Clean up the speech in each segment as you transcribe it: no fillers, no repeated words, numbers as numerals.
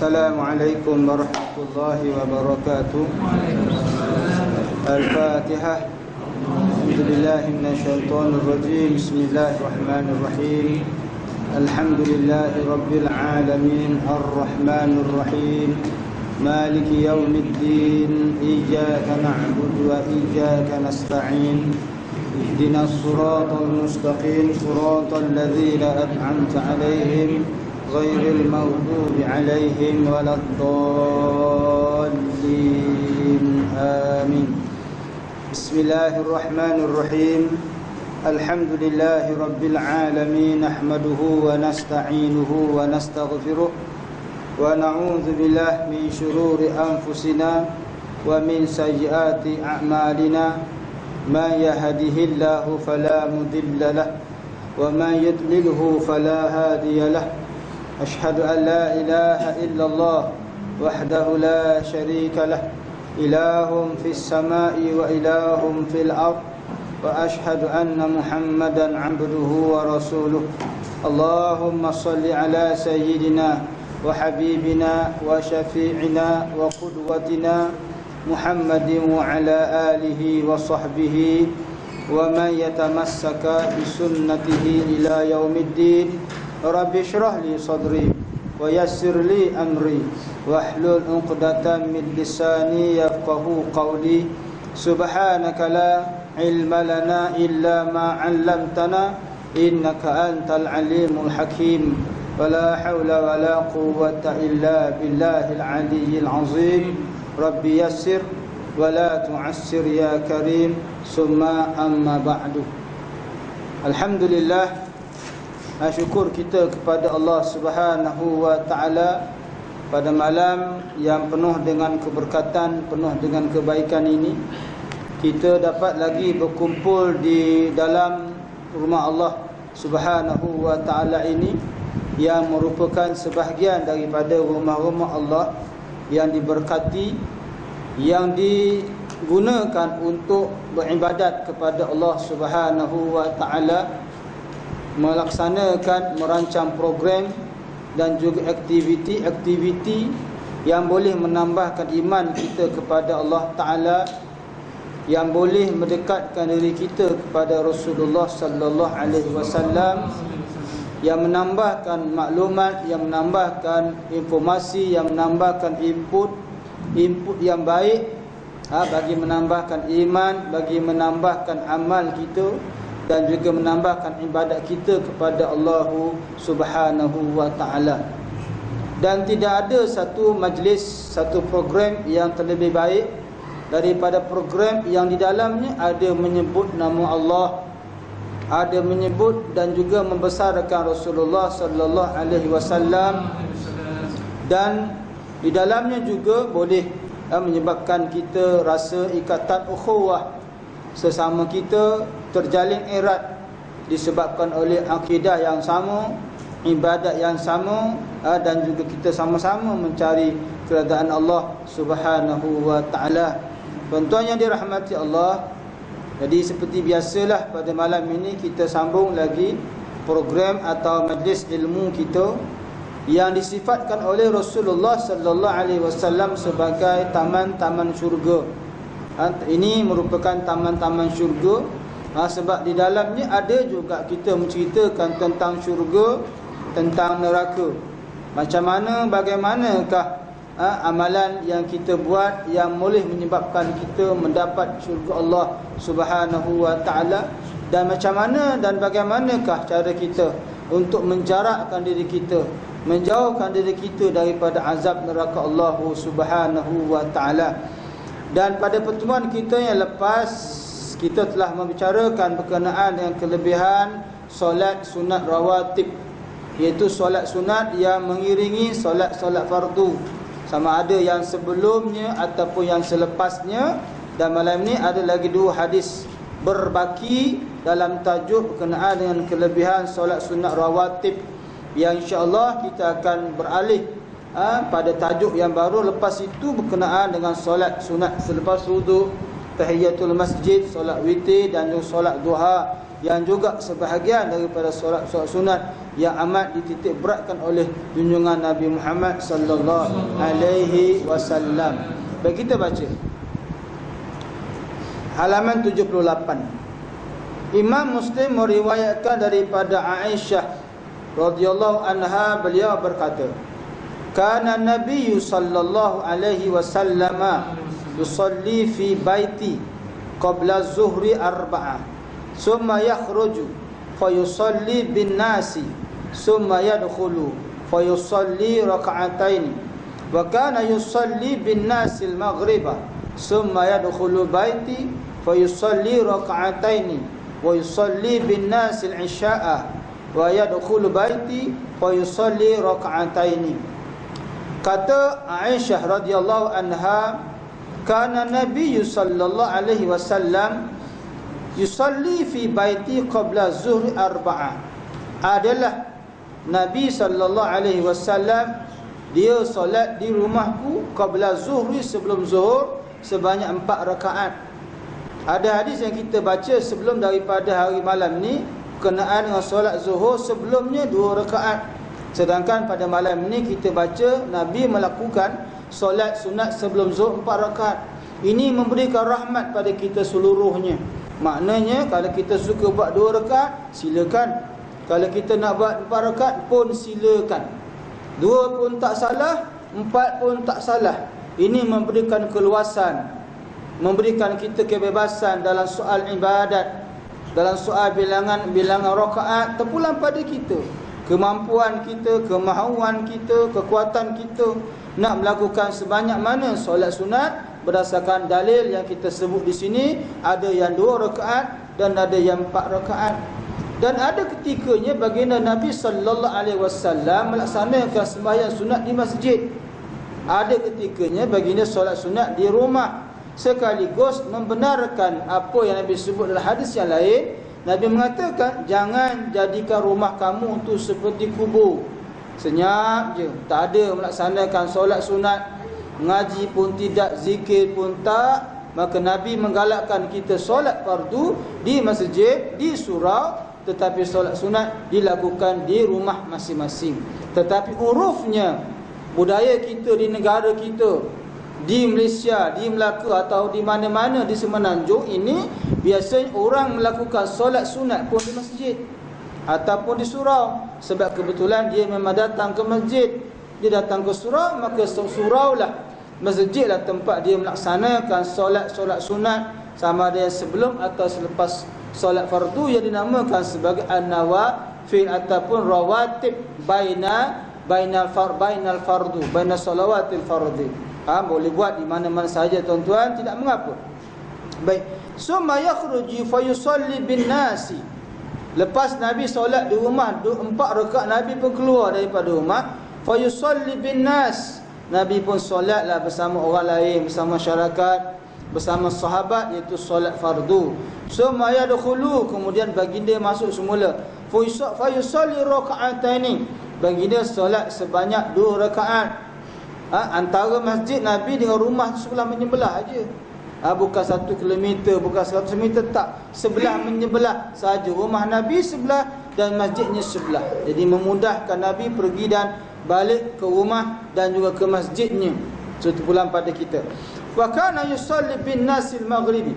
Assalamualaikum warahmatullahi wabarakatuh. Al-Fatihah. A'udzubillahi minasyaitonir rajim. Bismillahirrahmanirrahim. Alhamdulillahi rabbil alamin. Ar-Rahmanir Rahim. Maliki yaumiddin. Iyyaka na'budu wa iyyaka nasta'in. Ihdinas siratal mustaqim. Siratal ladzina an'amta 'alaihim ghairil maghdubi 'alaihim waladdallin. Amin. Bismillahirrahmanirrahim. Alhamdulillahi rabbil alamin. Nahmaduhu wa nasta'inuhu wa nastaghfiruh wa na'udzu billahi min shururi anfusina wa min sayyiati a'malina. Man yahdihillahu fala mudilla lahu wa man yudlilhu fala hadiya lahu. Ashhadu an la ilaha illallah wahdahu la syarika lah, ilahum fis samai wa ilahum fil ard, wa ashhadu anna Muhammadan abduhu wa rasuluh. Allahumma salli ala sayyidina wa habibina wa syafi'ina wa qudwatina Muhammadin wa ala alihi wa sahbihi wa man yatamassaka bi sunnatihi ila yaumiddin. Rabbi shrah li sadri wa yassir li amri wahlul 'uqdatam min lisani yafqahu qawli. Subhanaka la ilma lana illa ma 'allamtana innaka antal alimul hakim. Wala haula wala quwwata illa billahil aliyyil azim. Rabbi yassir wa la tu'assir ya karim. Summa amma ba'du. Alhamdulillah, syukur kita kepada Allah Subhanahu wa taala pada malam yang penuh dengan keberkatan, penuh dengan kebaikan ini, kita dapat lagi berkumpul di dalam rumah Allah Subhanahu wa taala ini, yang merupakan sebahagian daripada rumah-rumah Allah yang diberkati, yang digunakan untuk beribadat kepada Allah Subhanahu wa taala, melaksanakan, merancang program dan juga aktiviti-aktiviti yang boleh menambahkan iman kita kepada Allah Ta'ala, yang boleh mendekatkan diri kita kepada Rasulullah Sallallahu Alaihi Wasallam, yang menambahkan maklumat, yang menambahkan informasi, yang menambahkan input yang baik, bagi menambahkan iman, bagi menambahkan amal kita, dan juga menambahkan ibadat kita kepada Allah Subhanahu wa taala. Dan tidak ada satu majlis, satu program yang terlebih baik daripada program yang di dalamnya ada menyebut nama Allah, ada menyebut dan juga membesarkan Rasulullah sallallahu alaihi wasallam, dan di dalamnya juga boleh menyebabkan kita rasa ikatan ukhuwah sesama kita terjalin erat, disebabkan oleh akidah yang sama, ibadat yang sama, dan juga kita sama-sama mencari keredaan Allah Subhanahu wa taala. Tuan-tuan yang dirahmati Allah, jadi seperti biasalah pada malam ini kita sambung lagi program atau majlis ilmu kita yang disifatkan oleh Rasulullah sallallahu alaihi wasallam sebagai taman-taman syurga. Ini merupakan taman-taman syurga, sebab di dalamnya ada juga kita menceritakan tentang syurga, tentang neraka. Macam mana, bagaimanakah amalan yang kita buat yang boleh menyebabkan kita mendapat syurga Allah Subhanahu wa taala, dan macam mana dan bagaimanakah cara kita untuk menjarakkan diri kita, menjauhkan diri kita daripada azab neraka Allah Subhanahu wa taala. Dan pada pertemuan kita yang lepas, kita telah membicarakan berkenaan dengan kelebihan solat sunat rawatib, iaitu solat sunat yang mengiringi solat-solat fardu, sama ada yang sebelumnya ataupun yang selepasnya. Dan malam ini ada lagi dua hadis berbaki dalam tajuk berkenaan dengan kelebihan solat sunat rawatib, yang insya-Allah kita akan beralih pada tajuk yang baru lepas itu berkenaan dengan solat sunat selepas wudu, tahiyatul masjid, solat witir dan solat duha yang juga sebahagian daripada solat-solat sunat yang amat dititik beratkan oleh junjungan Nabi Muhammad sallallahu alaihi wasallam. Baik, kita baca halaman 78. Imam Muslim meriwayatkan daripada Aisyah radhiyallahu anha, beliau berkata, kana Nabi sallallahu alaihi wasallam yusalli fi baiti qabla zuhri arba'ah summa yakhruju fayusalli bin nasi summa yadkhulu fayusalli raka'atain wa kana yusalli bin nasi al-maghriba summa yadkhulu baiti fayusalli raka'atain wa yusalli bin nasi al-isya'a wa yadkhulu baiti fayusalli raka'atain. Kata Aisyah radhiyallahu anha, kana Nabi sallallahu alaihi wasallam yusalli fi baiti qabla zuhri arba'ah. Adalah Nabi sallallahu alaihi wasallam dia solat di rumahku qabla zuhri, sebelum zuhur, sebanyak 4 rakaat. Ada hadis yang kita baca sebelum daripada hari malam ni berkenaan dengan solat zuhur, sebelumnya 2 rakaat. Sedangkan pada malam ni kita baca Nabi melakukan solat sunat sebelum zuhur 4 rakaat. Ini memberikan rahmat pada kita seluruhnya. Maknanya kalau kita suka buat 2 rakaat, silakan. Kalau kita nak buat 4 rakaat pun silakan. 2 pun tak salah, 4 pun tak salah. Ini memberikan keluasan, memberikan kita kebebasan dalam soal ibadat, dalam soal bilangan rakaat, terpulang pada kita, kemampuan kita, kemahuan kita, kekuatan kita nak melakukan sebanyak mana solat sunat berdasarkan dalil yang kita sebut di sini. Ada yang 2 rakaat dan ada yang 4 rakaat. Dan ada ketikanya baginda Nabi sallallahu alaihi wasallam melaksanakan sembahyang sunat di masjid. Ada ketikanya baginda solat sunat di rumah, sekaligus membenarkan apa yang Nabi sebut dalam hadis yang lain. Nabi mengatakan, jangan jadikan rumah kamu untuk seperti kubur. Senyap je, tak ada melaksanakan solat sunat, ngaji pun tidak, zikir pun tak. Maka Nabi menggalakkan kita solat fardu di masjid, di surau, tetapi solat sunat dilakukan di rumah masing-masing. Tetapi urufnya, budaya kita di negara kita, di Malaysia, di Melaka atau di mana-mana di Semenanjung ini, biasanya orang melakukan solat sunat pun di masjid ataupun di surau. Sebab kebetulan dia memang datang ke masjid, dia datang ke surau, maka suraulah, masjidlah tempat dia melaksanakan solat-solat sunat, sama ada yang sebelum atau selepas solat fardu yang dinamakan sebagai an-nawafil ataupun rawatib bainal fardu, baina salawatil fardhi. Boleh buat di mana-mana saja tuan-tuan, tidak mengapa. Baik. Summa yakhruju fa yusalli bin nasi. Lepas Nabi solat di rumah 4 rakaat, Nabi pun keluar daripada rumah. Fa yusalli bin nas. Nabi pun solatlah bersama orang lain, bersama masyarakat, bersama sahabat, iaitu solat fardu. Summa yadkhulu, kemudian baginda masuk semula. Fa yusalli raka'ataini. Baginda solat sebanyak 2 rakaat. Antara masjid Nabi dengan rumah sebelah menyebelah aja. Bukan 1 kilometer, bukan 100 meter, tak. Sebelah menyebelah saja. Rumah Nabi sebelah dan masjidnya sebelah. Jadi memudahkan Nabi pergi dan balik ke rumah dan juga ke masjidnya. So terpulang pada kita. Wa kana yusalli bin nasil maghribi.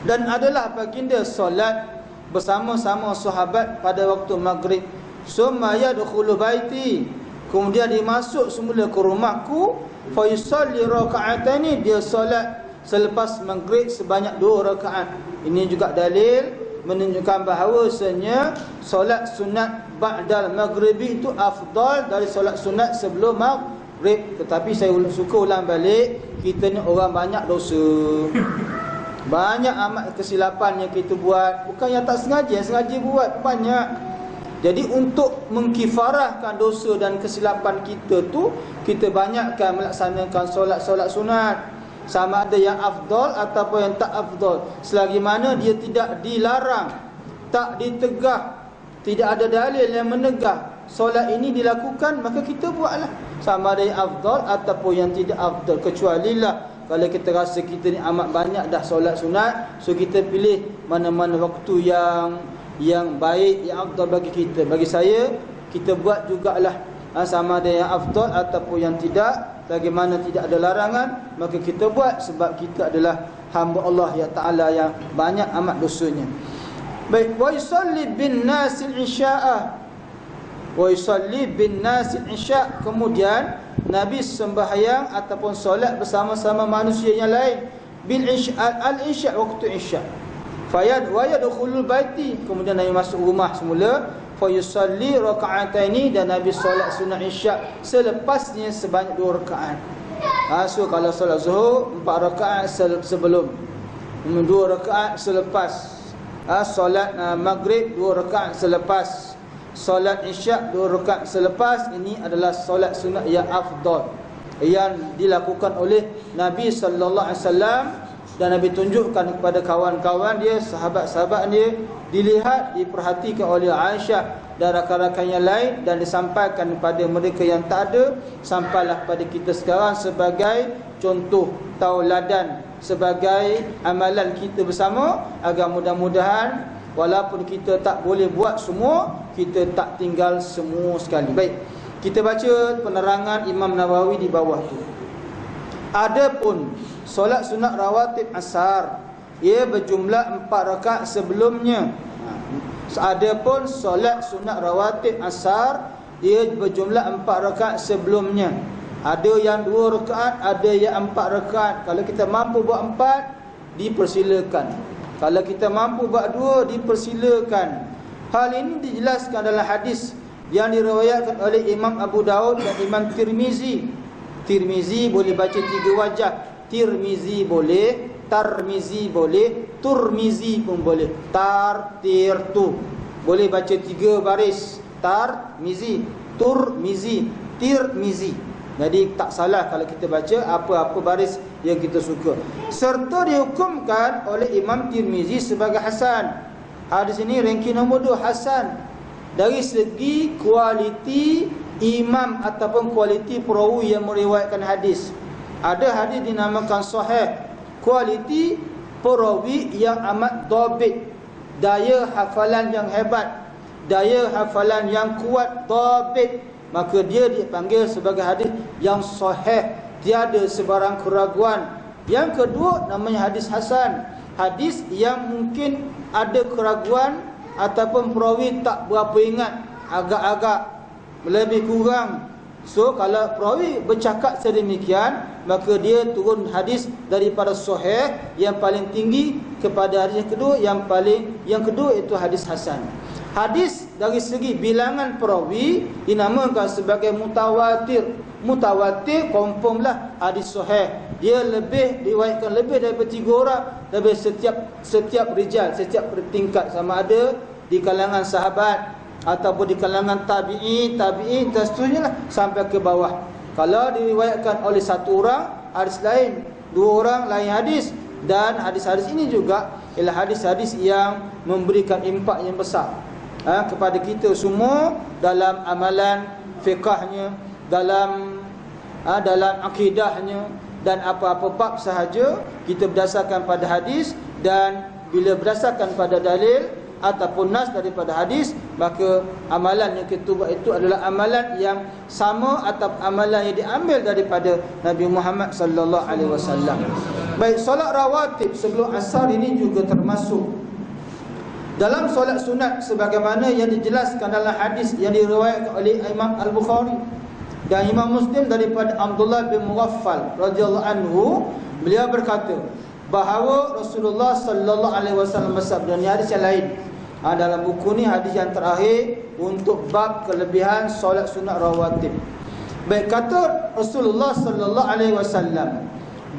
Dan adalah baginda solat bersama-sama sahabat pada waktu maghrib. Summa yadkhulu baiti. Kemudian dia masuk semula ke rumahku. Fa yusalli raka'ataini, dia solat selepas maghrib sebanyak 2 rakaat. Ini juga dalil menunjukkan bahawasanya solat sunat ba'dal maghribi itu afdal dari solat sunat sebelum maghrib. Tetapi saya suka ulang balik, kita ni orang banyak dosa. Banyak amat kesilapan yang kita buat. Bukan yang tak sengaja, yang sengaja buat banyak. Jadi untuk mengkifarahkan dosa dan kesilapan kita tu, kita banyakkan melaksanakan solat-solat sunat. Sama ada yang afdal ataupun yang tak afdal, selagi mana dia tidak dilarang, tak ditegah, tidak ada dalil yang menegah solat ini dilakukan, maka kita buatlah. Sama ada yang afdal ataupun yang tidak afdal. Kecualilah Kalau kita rasa kita ni amat banyak dah solat sunat, so kita pilih mana-mana waktu yang baik, yang afdal bagi kita. Bagi saya, kita buat jugalah sama ada yang afdal ataupun yang tidak. Bagaimana tidak ada larangan, maka kita buat, sebab kita adalah hamba Allah ya Ta'ala yang banyak amat dosanya. Baik, wa yusalli bin nasil isya'a, wa yusalli bin nasil isya'. Kemudian Nabi sembahyang ataupun solat bersama-sama manusia yang lain bil isya', al isya' waktu isya'. Fayad wa yadkhulul baiti, kemudian Nabi masuk rumah semula. Fa yusalli raka'ataini, dan Nabi solat sunat isya' selepasnya sebanyak 2 rakaat. So kalau solat zuhur 4 rakaat sebelum, 2 rakaat selepas. Solat maghrib 2 rakaat selepas, solat isyak 2 rakaat selepas. Ini adalah solat sunat yang afdal yang dilakukan oleh Nabi sallallahu alaihi wasallam, dan Nabi tunjukkan kepada kawan-kawan dia, sahabat-sahabat dia, dilihat, diperhatikan oleh Aisyah dan rakan-rakan yang lain, dan disampaikan kepada mereka yang tak ada, sampailah kepada kita sekarang sebagai contoh tauladan, sebagai amalan kita bersama, agar mudah-mudahan walaupun kita tak boleh buat semua, kita tak tinggal semua sekali. Baik, kita baca penerangan Imam Nawawi di bawah tu. Adapun solat sunat rawatib asar, ia berjumlah 4 rakaat sebelumnya. Adapun solat sunat rawatib asar, ia berjumlah 4 rakaat sebelumnya. Ada yang 2 rakaat, ada yang 4 rakaat. Kalau kita mampu buat 4, dipersilakan. Kalau kita mampu buat 2, dipersilakan. Hal ini dijelaskan dalam hadis yang diriwayatkan oleh Imam Abu Daud dan Imam Tirmizi. Tirmizi boleh baca 3 wajah. Tirmizi boleh, Tarmizi boleh, Turmizi pun boleh. Tar, tir, tu. Boleh baca 3 baris. Tar, mizi, Turmizi, Tirmizi. Jadi tak salah kalau kita baca apa-apa baris yang kita suka. Serta dihukumkan oleh Imam Tirmizi sebagai hasan. Hadis ini ranking nombor 2, hasan. Dari segi kualiti imam ataupun kualiti perawi yang meriwayatkan hadis. Ada hadis dinamakan sahih, kualiti perawi yang amat dhabit, daya hafalan yang hebat, daya hafalan yang kuat, dhabit, maka dia dipanggil sebagai hadis yang sahih, tiada sebarang keraguan. Yang kedua namanya hadis hasan, hadis yang mungkin ada keraguan ataupun perawi tak berapa ingat, agak-agak lebih kurang. So kalau perawi bercakap sedemikian, maka dia turun hadis daripada sahih yang paling tinggi kepada hadis yang kedua, yang kedua itu hadis hasan. Hadis dari segi bilangan perawi dinamakan sebagai mutawatir. Mutawatir confirmlah hadis sahih. Dia lebih diriwayatkan lebih daripada 3 orang, lebih setiap rijal, setiap tingkat, sama ada di kalangan sahabat ataupun di kalangan tabi'in dan seterusnya lah, sampai ke bawah. Kalau diriwayatkan oleh 1 orang, hadis lain, 2 orang lain hadis. Dan hadis-hadis ini juga ialah hadis-hadis yang memberikan impak yang besar kepada kita semua dalam amalan fiqahnya, dalam akidahnya, dan apa-apa bab sahaja kita berdasarkan pada hadis. Dan bila berdasarkan pada dalil ataupun nas daripada hadis, maka amalan yang kita buat itu adalah amalan yang sama atau amalan yang diambil daripada Nabi Muhammad sallallahu alaihi wasallam. Baik, solat rawatib sebelum asar ini juga termasuk dalam solat sunat sebagaimana yang dijelaskan dalam hadis yang diriwayatkan oleh Imam Al-Bukhari dan Imam Muslim daripada Abdullah bin Mughaffal radhiyallahu anhu. Beliau berkata bahawa Rasulullah sallallahu alaihi wasallam bersabda, ni hadis yang lain. Dalam buku ni hadis yang terakhir untuk bab kelebihan solat sunat rawatib. Baik, kata Rasulullah sallallahu alaihi wasallam,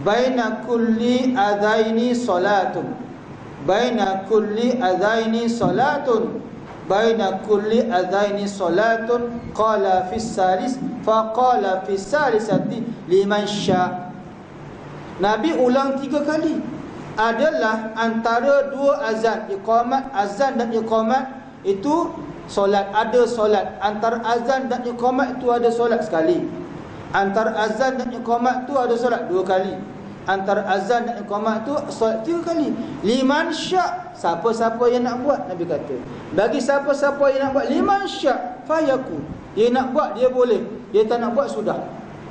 baina kulli adzaini salatun, baina kulli adzaini salatun, baina kulli adzaini salatun, qala fi salis fa qala fi salisati liman sya. Nabi ulang 3 kali. Adalah antara 2 azan, iqamat, azan dan iqamat itu solat, ada solat. Antara azan dan iqamat itu ada solat sekali. Antara azan dan iqamat itu ada solat 2 kali. antara azan dan iqamah tu solat 3 kali. Liman syak, siapa-siapa yang nak buat, Nabi kata. Bagi siapa-siapa yang nak buat, liman syak fayaku. Dia nak buat, dia boleh. Dia tak nak buat, sudah.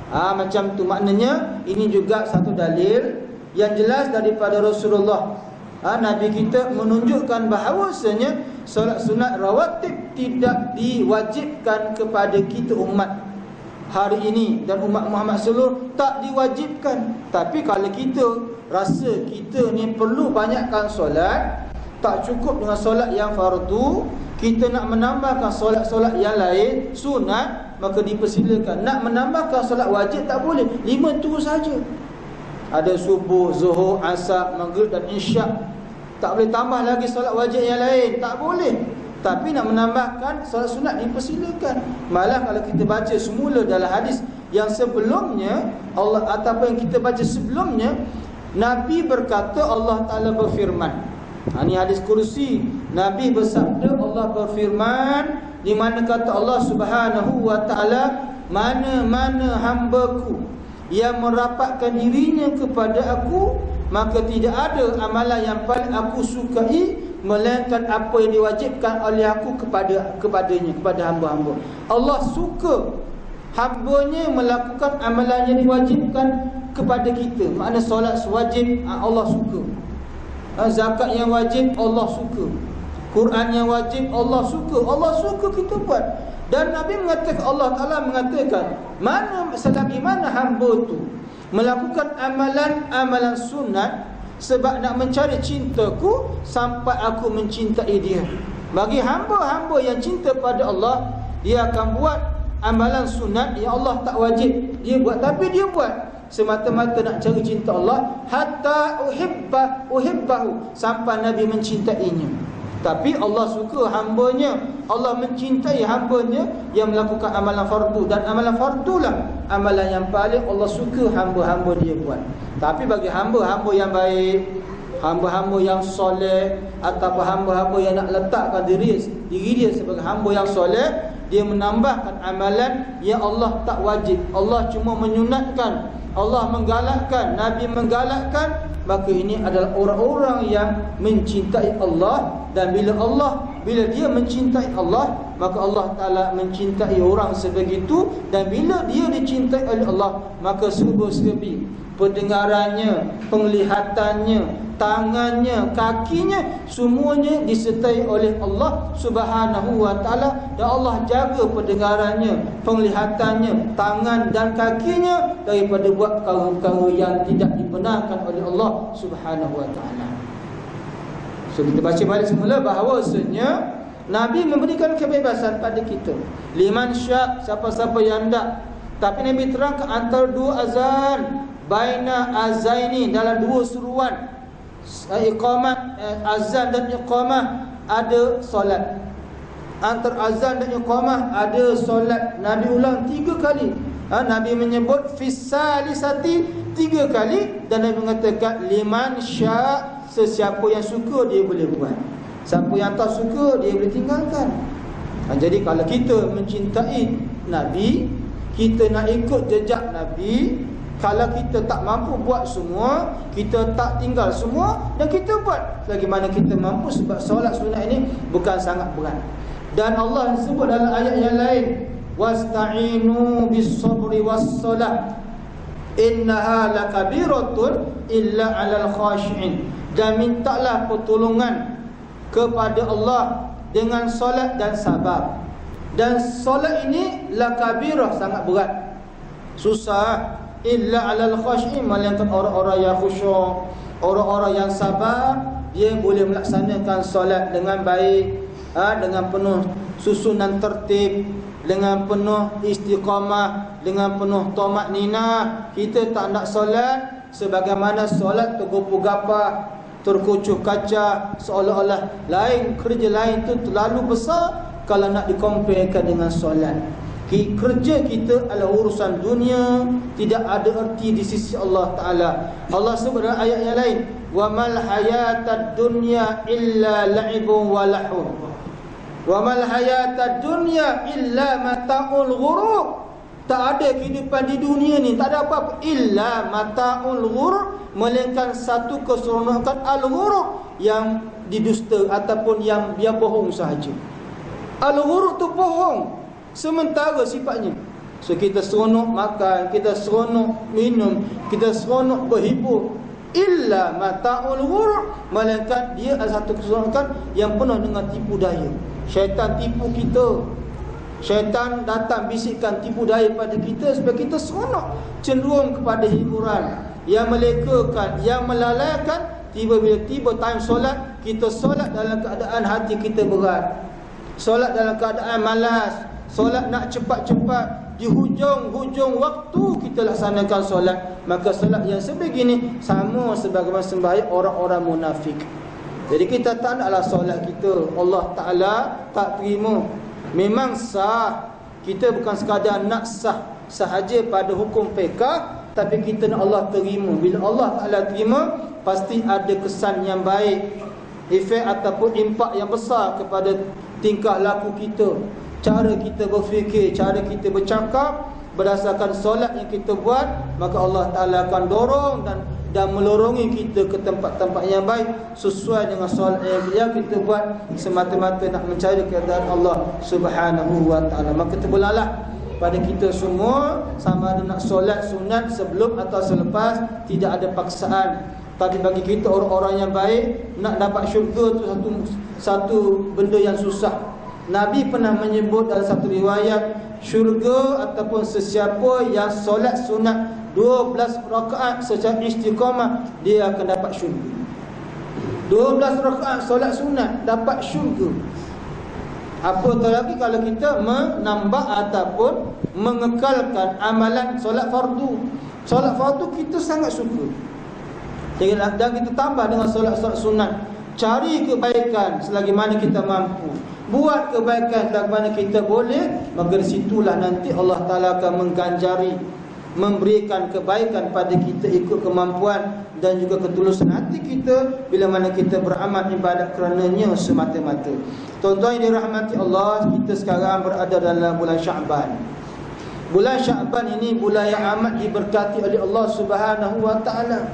Macam tu maknanya. Ini juga satu dalil yang jelas daripada Rasulullah. Nabi kita menunjukkan bahawasanya solat sunat rawatib tidak diwajibkan kepada kita umat hari ini, dan umat Muhammad seluruh tak diwajibkan. Tapi kalau kita rasa kita ni perlu banyakkan solat, tak cukup dengan solat yang fardu, kita nak menambahkan solat-solat yang lain sunat, maka dipersilakan. Nak menambahkan solat wajib tak boleh, 5 tu saja. Ada subuh, zuhur, asar, maghrib dan isyak. Tak boleh tambah lagi solat wajib yang lain, tak boleh. Tapi nak menambahkan solat sunat dipersilakan. Malah kalau kita baca semula dalam hadis yang sebelumnya, Allah ataupun yang kita baca sebelumnya, Nabi berkata, Allah Ta'ala berfirman. Ini hadis kursi. Nabi bersabda, Allah berfirman, di mana kata Allah Subhanahu wa Ta'ala, mana-mana hamba-Ku yang merapatkan dirinya kepada Aku, maka tidak ada amalan yang paling Aku sukai melainkan apa yang diwajibkan oleh Aku kepadanya, kepada hamba-hamba. Allah suka hamba-Nya melakukan amalan yang diwajibkan kepada kita. Makna solat wajib, Allah suka. Zakat yang wajib, Allah suka. Quran yang wajib, Allah suka. Allah suka kita buat. Dan Nabi mengatakan, Allah Ta'ala mengatakan, selagi mana hamba tu melakukan amalan sunat sebab nak mencari cintaku, sampai Aku mencintai dia. Bagi hamba-hamba yang cinta pada Allah, dia akan buat amalan sunat yang Allah tak wajib dia buat, tapi dia buat semata-mata nak cari cinta Allah. Hatta uhibbahu, sampai Nabi mencintainya. Tapi Allah suka hamba-Nya, Allah mencintai hamba-Nya yang melakukan amalan fardu. Dan amalan fardulah amalan yang paling Allah suka hamba-hamba dia buat. Tapi bagi hamba-hamba yang baik, hamba-hamba yang soleh, ataupun hamba-hamba yang nak letakkan diri dia sebagai hamba yang soleh, dia menambahkan amalan yang Allah tak wajib. Allah cuma menyunatkan, Allah menggalakkan, Nabi menggalakkan. Maka ini adalah orang-orang yang mencintai Allah. Dan bila dia mencintai Allah, maka Allah Ta'ala mencintai orang sebegitu. Dan bila dia dicintai oleh Allah, maka serba-serbi pendengarannya, penglihatannya, tangannya, kakinya, semuanya disertai oleh Allah Subhanahu wa Ta'ala. Dan Allah jaga pendengarannya, penglihatannya, tangan dan kakinya daripada buat perkara-perkara yang tidak dibenarkan oleh Allah Subhanahu wa Ta'ala. So kita baca balik semula bahawasanya Nabi memberikan kebebasan pada kita. Liman syak, siapa-siapa yang hendak. Tapi Nabi terangkan antara dua azan, baina azaini, dalam dua seruan iqamah, azan dan iqamah ada solat. Antara azan dan iqamah ada solat. Nabi ulang 3 kali. Nabi menyebut fisalisati 3 kali. Dan Nabi mengatakan liman syak, sesiapa yang suka dia boleh buat, siapa yang tak suka dia boleh tinggalkan. Jadi kalau kita mencintai Nabi, kita nak ikut jejak Nabi, kalau kita tak mampu buat semua, kita tak tinggal semua, dan kita buat selagi mana kita mampu. Sebab solat sunat ini bukan sangat berat. Dan Allah sebut dalam ayat yang lain, wasta'inu bis-sabri was-salah innaha lakabiratun illa 'alal khashi'in. Dan mintalah pertolongan kepada Allah dengan solat dan sabar. Dan solat ini lakabirah, sangat berat, susah. Illa 'alal khashi'in, melainkan orang-orang yang khusyuk, orang-orang yang sabar, dia boleh melaksanakan solat dengan baik, dengan penuh susunan tertib, dengan penuh istiqamah, dengan penuh tamakninah. Kita tak nak solat sebagaimana solat tergopoh-gapah, terkucuh kaca, seolah-olah lain, kerja lain tu terlalu besar kalau nak dikomparekan dengan solat. Kerja kita adalah urusan dunia, tidak ada erti di sisi Allah Ta'ala. Allah sebut dalam ayat yang lain, wa mal hayatad dunya illa la'ibun wa lahun, wa mal hayatad dunya illa mata'ul ghurur. Tak ada kehidupan di dunia ni, tak ada apa-apa illa mata'ul ghurur, melainkan satu keseronokan al-ghurur yang didusta ataupun yang bohong sahaja. Al-ghurur tu bohong sementara sifatnya. So kita seronok makan, kita seronok minum, kita seronok berhibur, illa mata'ul ghurur, melainkan dia adalah satu keseronokan yang penuh dengan tipu daya. Syaitan tipu kita. Syaitan datang bisikkan tipu daya pada kita supaya kita seronok, cenderung kepada hiburan yang melekakan, yang melalaikan. Bila tiba time solat, kita solat dalam keadaan hati kita berat, solat dalam keadaan malas, solat nak cepat-cepat, di hujung waktu kita laksanakan solat. Maka solat yang sebegini sama sebagaimana sembahyang orang-orang munafik. Jadi kita tak naklah solat kita Allah Ta'ala tak terima. Memang sah, kita bukan sekadar nak sah sahaja pada hukum fiqh, tapi kita nak Allah terima. Bila Allah Ta'ala terima, pasti ada kesan yang baik, efek ataupun impak yang besar kepada tingkah laku kita, cara kita berfikir, cara kita bercakap. Berdasarkan solat yang kita buat, maka Allah Ta'ala akan dorong dan melorongi kita ke tempat-tempat yang baik sesuai dengan solat yang kita buat semata-mata nak mencari keridaan Allah Subhanahu wa Ta'ala. Maka terbelalah pada kita semua, sama ada nak solat sunat sebelum atau selepas, tidak ada paksaan. Tapi bagi kita orang-orang yang baik, nak dapat syurga tu satu benda yang susah. Nabi pernah menyebut dalam satu riwayat, syurga ataupun sesiapa yang solat sunat 12 rakaat secara istiqamah, dia akan dapat syurga. 12 rakaat solat sunat dapat syurga. Apatah lagi kalau kita menambah ataupun mengekalkan amalan solat fardu. Solat fardu kita sangat suka, dan kita tambah dengan solat-solat sunat. Cari kebaikan selagi mana kita mampu, buat kebaikan selagi mana kita boleh. Maka disitulah nanti Allah Ta'ala akan mengganjari, memberikan kebaikan pada kita ikut kemampuan dan juga ketulusan hati kita bila mana kita beramal ibadat kerananya semata-mata. Tuan-tuan yang dirahmati Allah, kita sekarang berada dalam bulan Sya'ban. Bulan Sya'ban ini bulan yang amat diberkati oleh Allah Subhanahu wa Ta'ala.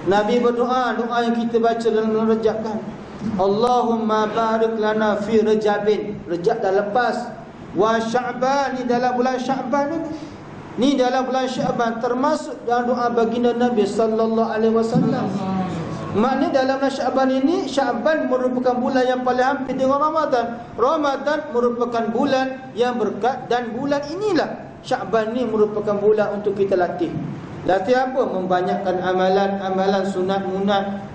Nabi berdoa, doa yang kita baca dalam bulan Rajab kan, Allahumma barik lana fi Rajabin. Rajab dah lepas, wa Sya'ban, ni dalam bulan Sya'ban ini. Ni dalam bulan Sya'ban termasuk dalam doa baginda Nabi sallallahu alaihi wasallam. Maknanya dalam bulan Sya'ban ini, Sya'ban merupakan bulan yang paling hampir dengan Ramadan. Ramadan merupakan bulan yang berkat, dan bulan inilah Sya'ban ni merupakan bulan untuk kita latih. Latih apa? Membanyakkan amalan sunat munat.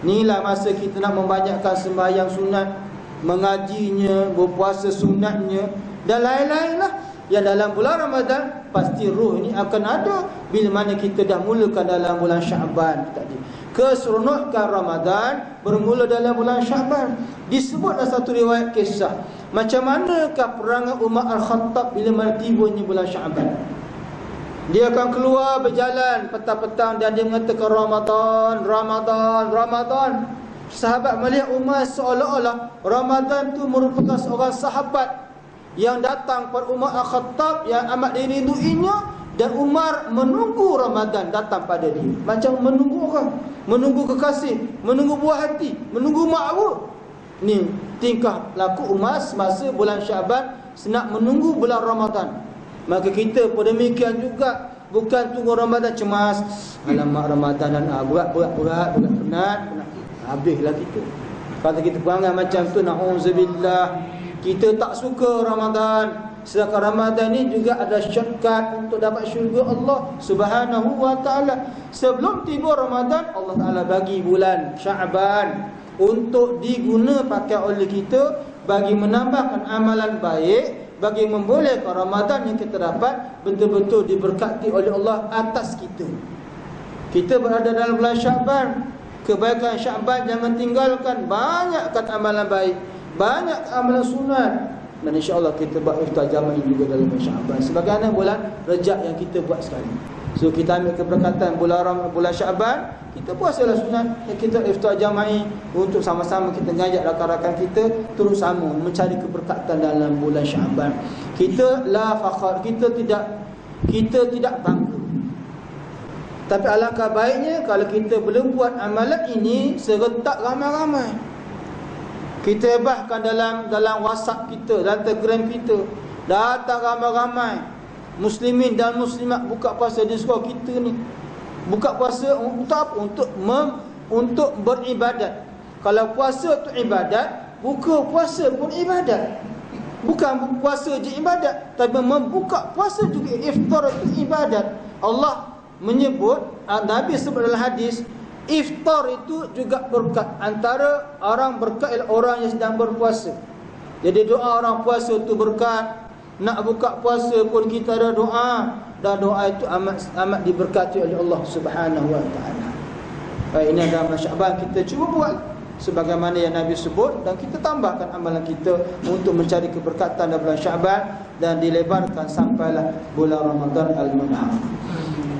Inilah masa kita nak membanyakkan sembahyang sunat, mengajinya, berpuasa sunatnya, dan lain-lain lah. Yang dalam bulan Ramadan pasti ruh ini akan ada bila mana kita dah mulakan dalam bulan Sya'ban tadi. Keseronokan Ramadan bermula dalam bulan Sya'ban. Disebut dalam satu riwayat kisah, macam manakah perangai Umar Al-Khattab bila mana tibanya bulan Sya'ban. Dia akan keluar berjalan petang-petang dan dia mengatakan Ramadan. Sahabat melihat Umar seolah-olah Ramadan tu merupakan seorang sahabat yang datang pada Umar Al-Khattab yang amat dirinduinya, dan Umar menunggu Ramadan datang pada dia. Macam menunggu orang, menunggu kekasih, menunggu buah hati, menunggu ma'ruf. Ni tingkah laku Umar semasa bulan Sya'ban, nak menunggu bulan Ramadan. Maka kita pun demikian juga, bukan tunggu Ramadan cemas, alamak Ramadanan berat, penat, habislah kita. Kalau kita perangai macam tu, na'udzubillah, kita tak suka Ramadan. Sedangkan Ramadan ni juga ada syarikat untuk dapat syurga Allah Subhanahu wa Ta'ala. Sebelum tiba Ramadan, Allah Ta'ala bagi bulan Sya'ban untuk diguna pakai oleh kita bagi menambahkan amalan baik, bagi membolehkan Ramadan yang kita dapat betul-betul diberkati oleh Allah atas kita. Kita berada dalam bulan Sya'ban, kebaikan Sya'ban jangan tinggalkan. Banyakkan amalan baik, banyak amalan sunat, dan insya-Allah kita buat iftar jama'i juga dalam bulan Sya'ban, sebagaimana bulan Rajab yang kita buat sekali. So kita ambil keberkatan bulan Sya'ban, kita puasalah sunat, kita iftar jama'i untuk sama-sama kita ngajak rakan-rakan kita terus sama mencari keberkatan dalam bulan Sya'ban. Kita la fakhar, kita tidak kita tidak bangga. Tapi alangkah baiknya kalau kita belum buat amalan ini serentak ramai-ramai. Kita bahkan dalam WhatsApp kita, dalam Telegram kita, datang ramai-ramai muslimin dan muslimat buka puasa di sekolah kita ni. Buka puasa untuk apa? Untuk beribadat. Kalau puasa tu ibadat, buka puasa pun ibadat. Bukan puasa je ibadat, tapi membuka puasa juga, iftar itu ibadat. Allah menyebut, Nabi sebut dalam hadis, iftar itu juga berkat. Antara orang berkat ialah orang yang sedang berpuasa. Jadi doa orang puasa itu berkat. Nak buka puasa pun kita ada doa, dan doa itu amat diberkati oleh Allah Subhanahu wa taala. Baik, ini dalam bulan Syaban kita cuba buat sebagaimana yang Nabi sebut, dan kita tambahkan amalan kita untuk mencari keberkatan dalam bulan Syaban dan dilebarkan sampailah bulan Ramadan al-Mun'am.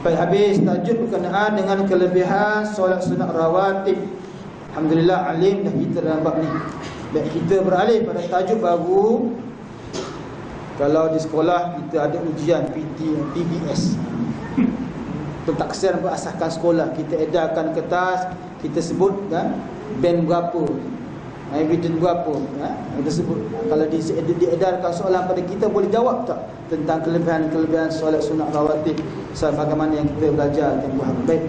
Baik, habis tajuk berkenaan dengan kelebihan solat sunat rawatib. Alhamdulillah alim dah kita dalam bab ni. Baik, kita beralih pada tajuk baru. Kalau di sekolah kita ada ujian PBS, pentaksiran berasaskan sekolah, kita edarkan kertas, kita sebut kan, band berapa, evidence berapa, kita sebut. Kalau diedarkan soalan pada kita, boleh jawab tak tentang kelebihan-kelebihan solat sunat rawatib sebagaimana yang kita belajar tempoh hari. Baik,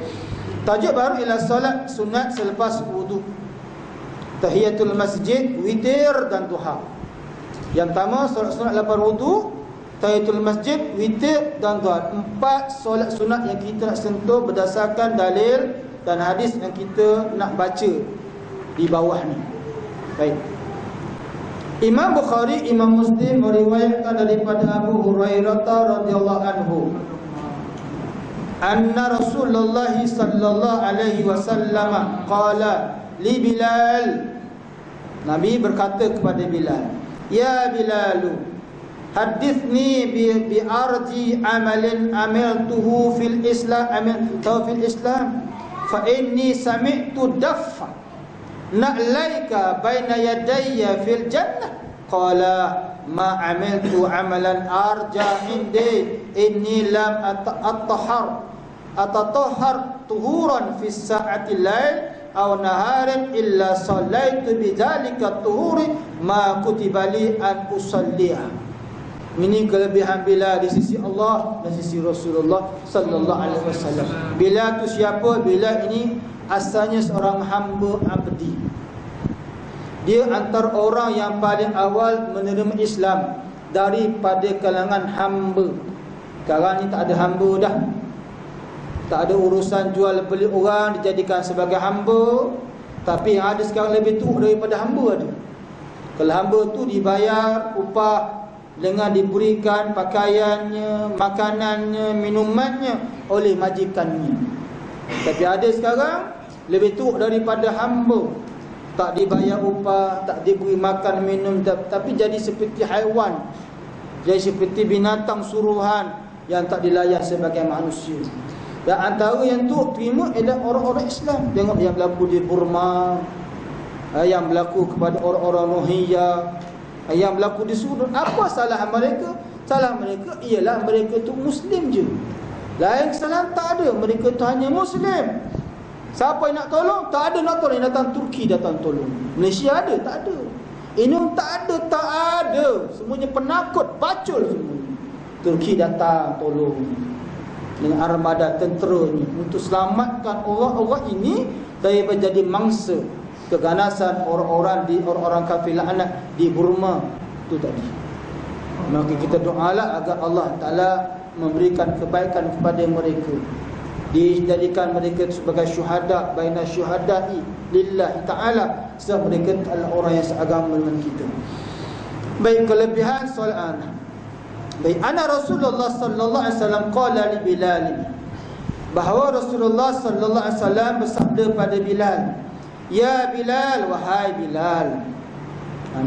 tajuk baru ialah solat sunat selepas wudu, tahiyatul masjid, witir dan duha. Yang pertama, solat sunat lepas wudu, tahiyatul masjid, witir dan duha. 4 solat sunat yang kita nak sentuh berdasarkan dalil dan hadis yang kita nak baca di bawah ni. Baik. Imam Bukhari, Imam Muslim meriwayatkan daripada Abu Hurairah radhiyallahu anhu, anna Rasulullah sallallahu alaihi wasallam qala li Bilal. Nabi berkata kepada Bilal, ya Bilalu, hadithni bi arji amalin amiltuhu fil Islam fa inni sami'tu daffa na'laika baina yadayya fil jannah. Qala ma amiltu amalan arja indi inni lam atatahhar tuhuran fi sa'ati lail aw naharin illa sallaitu bidzalika tuhuri ma kutiba li an usalliha. Ini kelebihan Bilal di sisi Allah dan sisi Rasulullah sallallahu alaihi wasallam. Bilal tu siapa? Bilal ini asalnya seorang hamba abdi. Dia antara orang yang paling awal menerima Islam daripada kalangan hamba. Sekarang ni tak ada hamba dah. Tak ada urusan jual beli orang dijadikan sebagai hamba. Tapi yang ada sekarang lebih teruk daripada hamba ada. Kalau hamba tu dibayar upah dengan diberikan pakaiannya, makanannya, minumannya oleh majikannya. Tapi ada sekarang lebih teruk daripada hamba. Tak dibayar upah, tak diberi makan minum, tapi jadi seperti haiwan, jadi seperti binatang suruhan yang tak dilayan sebagai manusia. Dan antara yang tu terima adalah orang-orang Islam. Tengok yang berlaku di Burma, yang berlaku kepada orang-orang Rohingya, yang berlaku di Sudan. Apa salah mereka? Salah mereka ialah mereka tu Muslim je. Lain kesalahan tak ada. Mereka tu hanya Muslim. Siapa yang nak tolong? Tak ada nak tolong. Yang datang Turki datang tolong. Malaysia ada? Tak ada. Ini tak ada? Tak ada. Semuanya penakut, bacul semuanya. Turki datang tolong dengan armada tenteranya untuk selamatkan orang-orang ini daripada jadi mangsa keganasan orang-orang kafir laknat di Burma itu tadi. Maka kita doalah agar Allah Ta'ala memberikan kebaikan kepada mereka, dijadikan mereka sebagai syuhada baina syuhada'i lillahi ta'ala, sebab mereka adalah orang yang seagama dengan kita. Baik, kelebihan solat. Baik, ana Rasulullah sallallahu alaihi wasallam qala li Bilal, bahawa Rasulullah sallallahu alaihi wasallam bersabda pada Bilal, ya Bilal, wahai Bilal.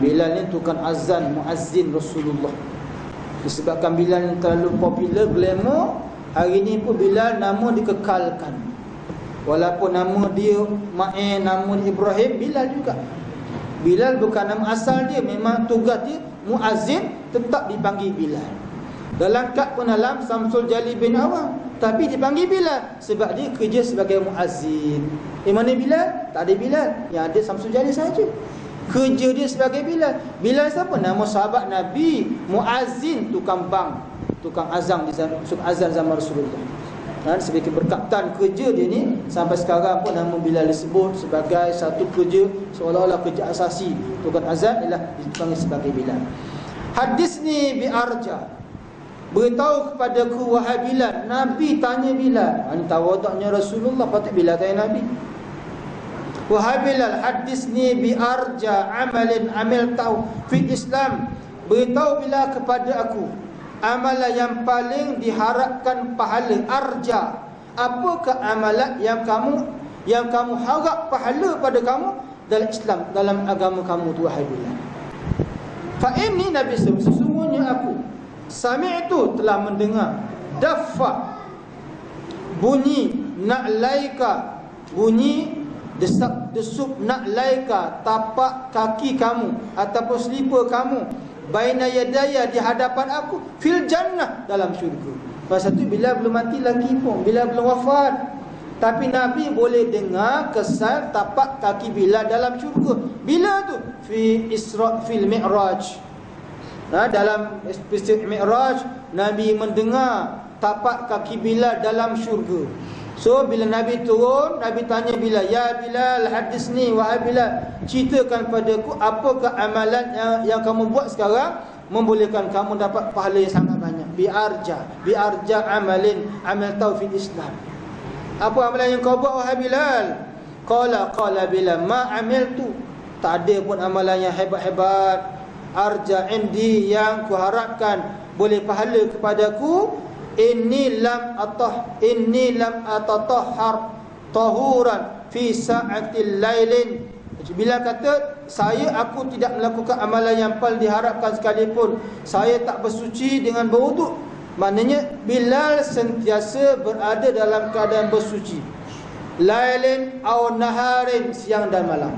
Bilal ni tukang azan, muazzin Rasulullah. Disebabkan Bilal ni terlalu popular, glamour, hari ni pun Bilal nama dikekalkan. Walaupun nama dia Ma'in, nama dia Ibrahim, Bilal juga. Bilal bukan nama asal dia, memang tugas dia muazzin, tetap dipanggil Bilal. Dalam kad pun alam Samsul Jali bin Awam, tapi dipanggil Bilal sebab dia kerja sebagai muazzin. Mana Bilal? Tak ada Bilal, yang ada Samsul Jali saja. Kerja dia sebagai Bilal. Bilal siapa? Nama sahabat Nabi, muazzin, tukang bang, tukang azan zaman Rasulullah. Sebagai berkaptan kerja dia ni, sampai sekarang pun nama Bilal disebut sebagai satu kerja, seolah-olah kerja asasi. Tukang azan ialah dipanggil sebagai Bilal. Hadis ni bi arja, beritahu kepadaku wahai Bilal. Nabi tanya Bilal, ini tawaduknya Rasulullah, patut Bilal tanya Nabi. Wahai Bilal, hadis ni bi arja amalin amil tahu fi Islam, beritahu Bilal kepada aku amalan yang paling diharapkan pahala. Arja, apakah amalan yang kamu harap pahala pada kamu dalam Islam, dalam agama kamu tu wahai Bilal? Fa inni Nabi sesungguhnya aku sami'tu telah mendengar daffa, bunyi na'laika, bunyi desak-desuk na'laika, tapak kaki kamu ataupun selipar kamu, baina yadaya, di hadapan aku, fil jannah, dalam syurga. Masa tu bila belum mati lagi pun, bila belum wafat, tapi Nabi boleh dengar kesan tapak kaki Bilal dalam syurga. Bila tu? Fi Isra fil Mi'raj. Dalam peristiwa Mi'raj, Nabi mendengar tapak kaki Bilal dalam syurga. So bila Nabi turun, Nabi tanya Bilal, ya Bilal, hadis ni wahai Bilal, ceritakan padaku apakah amalan yang kamu buat sekarang membolehkan kamu dapat pahala yang sangat banyak. Bi arja amalin amal tauhid Islam. Apa amalan yang kau buat wahai Bilal? Qala Bilal, ma amiltu, tak ada pun amalan yang hebat-hebat. Arja indi, yang kuharapkan boleh pahala kepadaku. Inni lam atatahhar tahuran fi sa'atil lailin. Bila kata aku tidak melakukan amalan yang paling diharapkan sekalipun, saya tak bersuci dengan berwuduk. Maknanya Bilal sentiasa berada dalam keadaan bersuci. Lailin aw naharin, siang dan malam.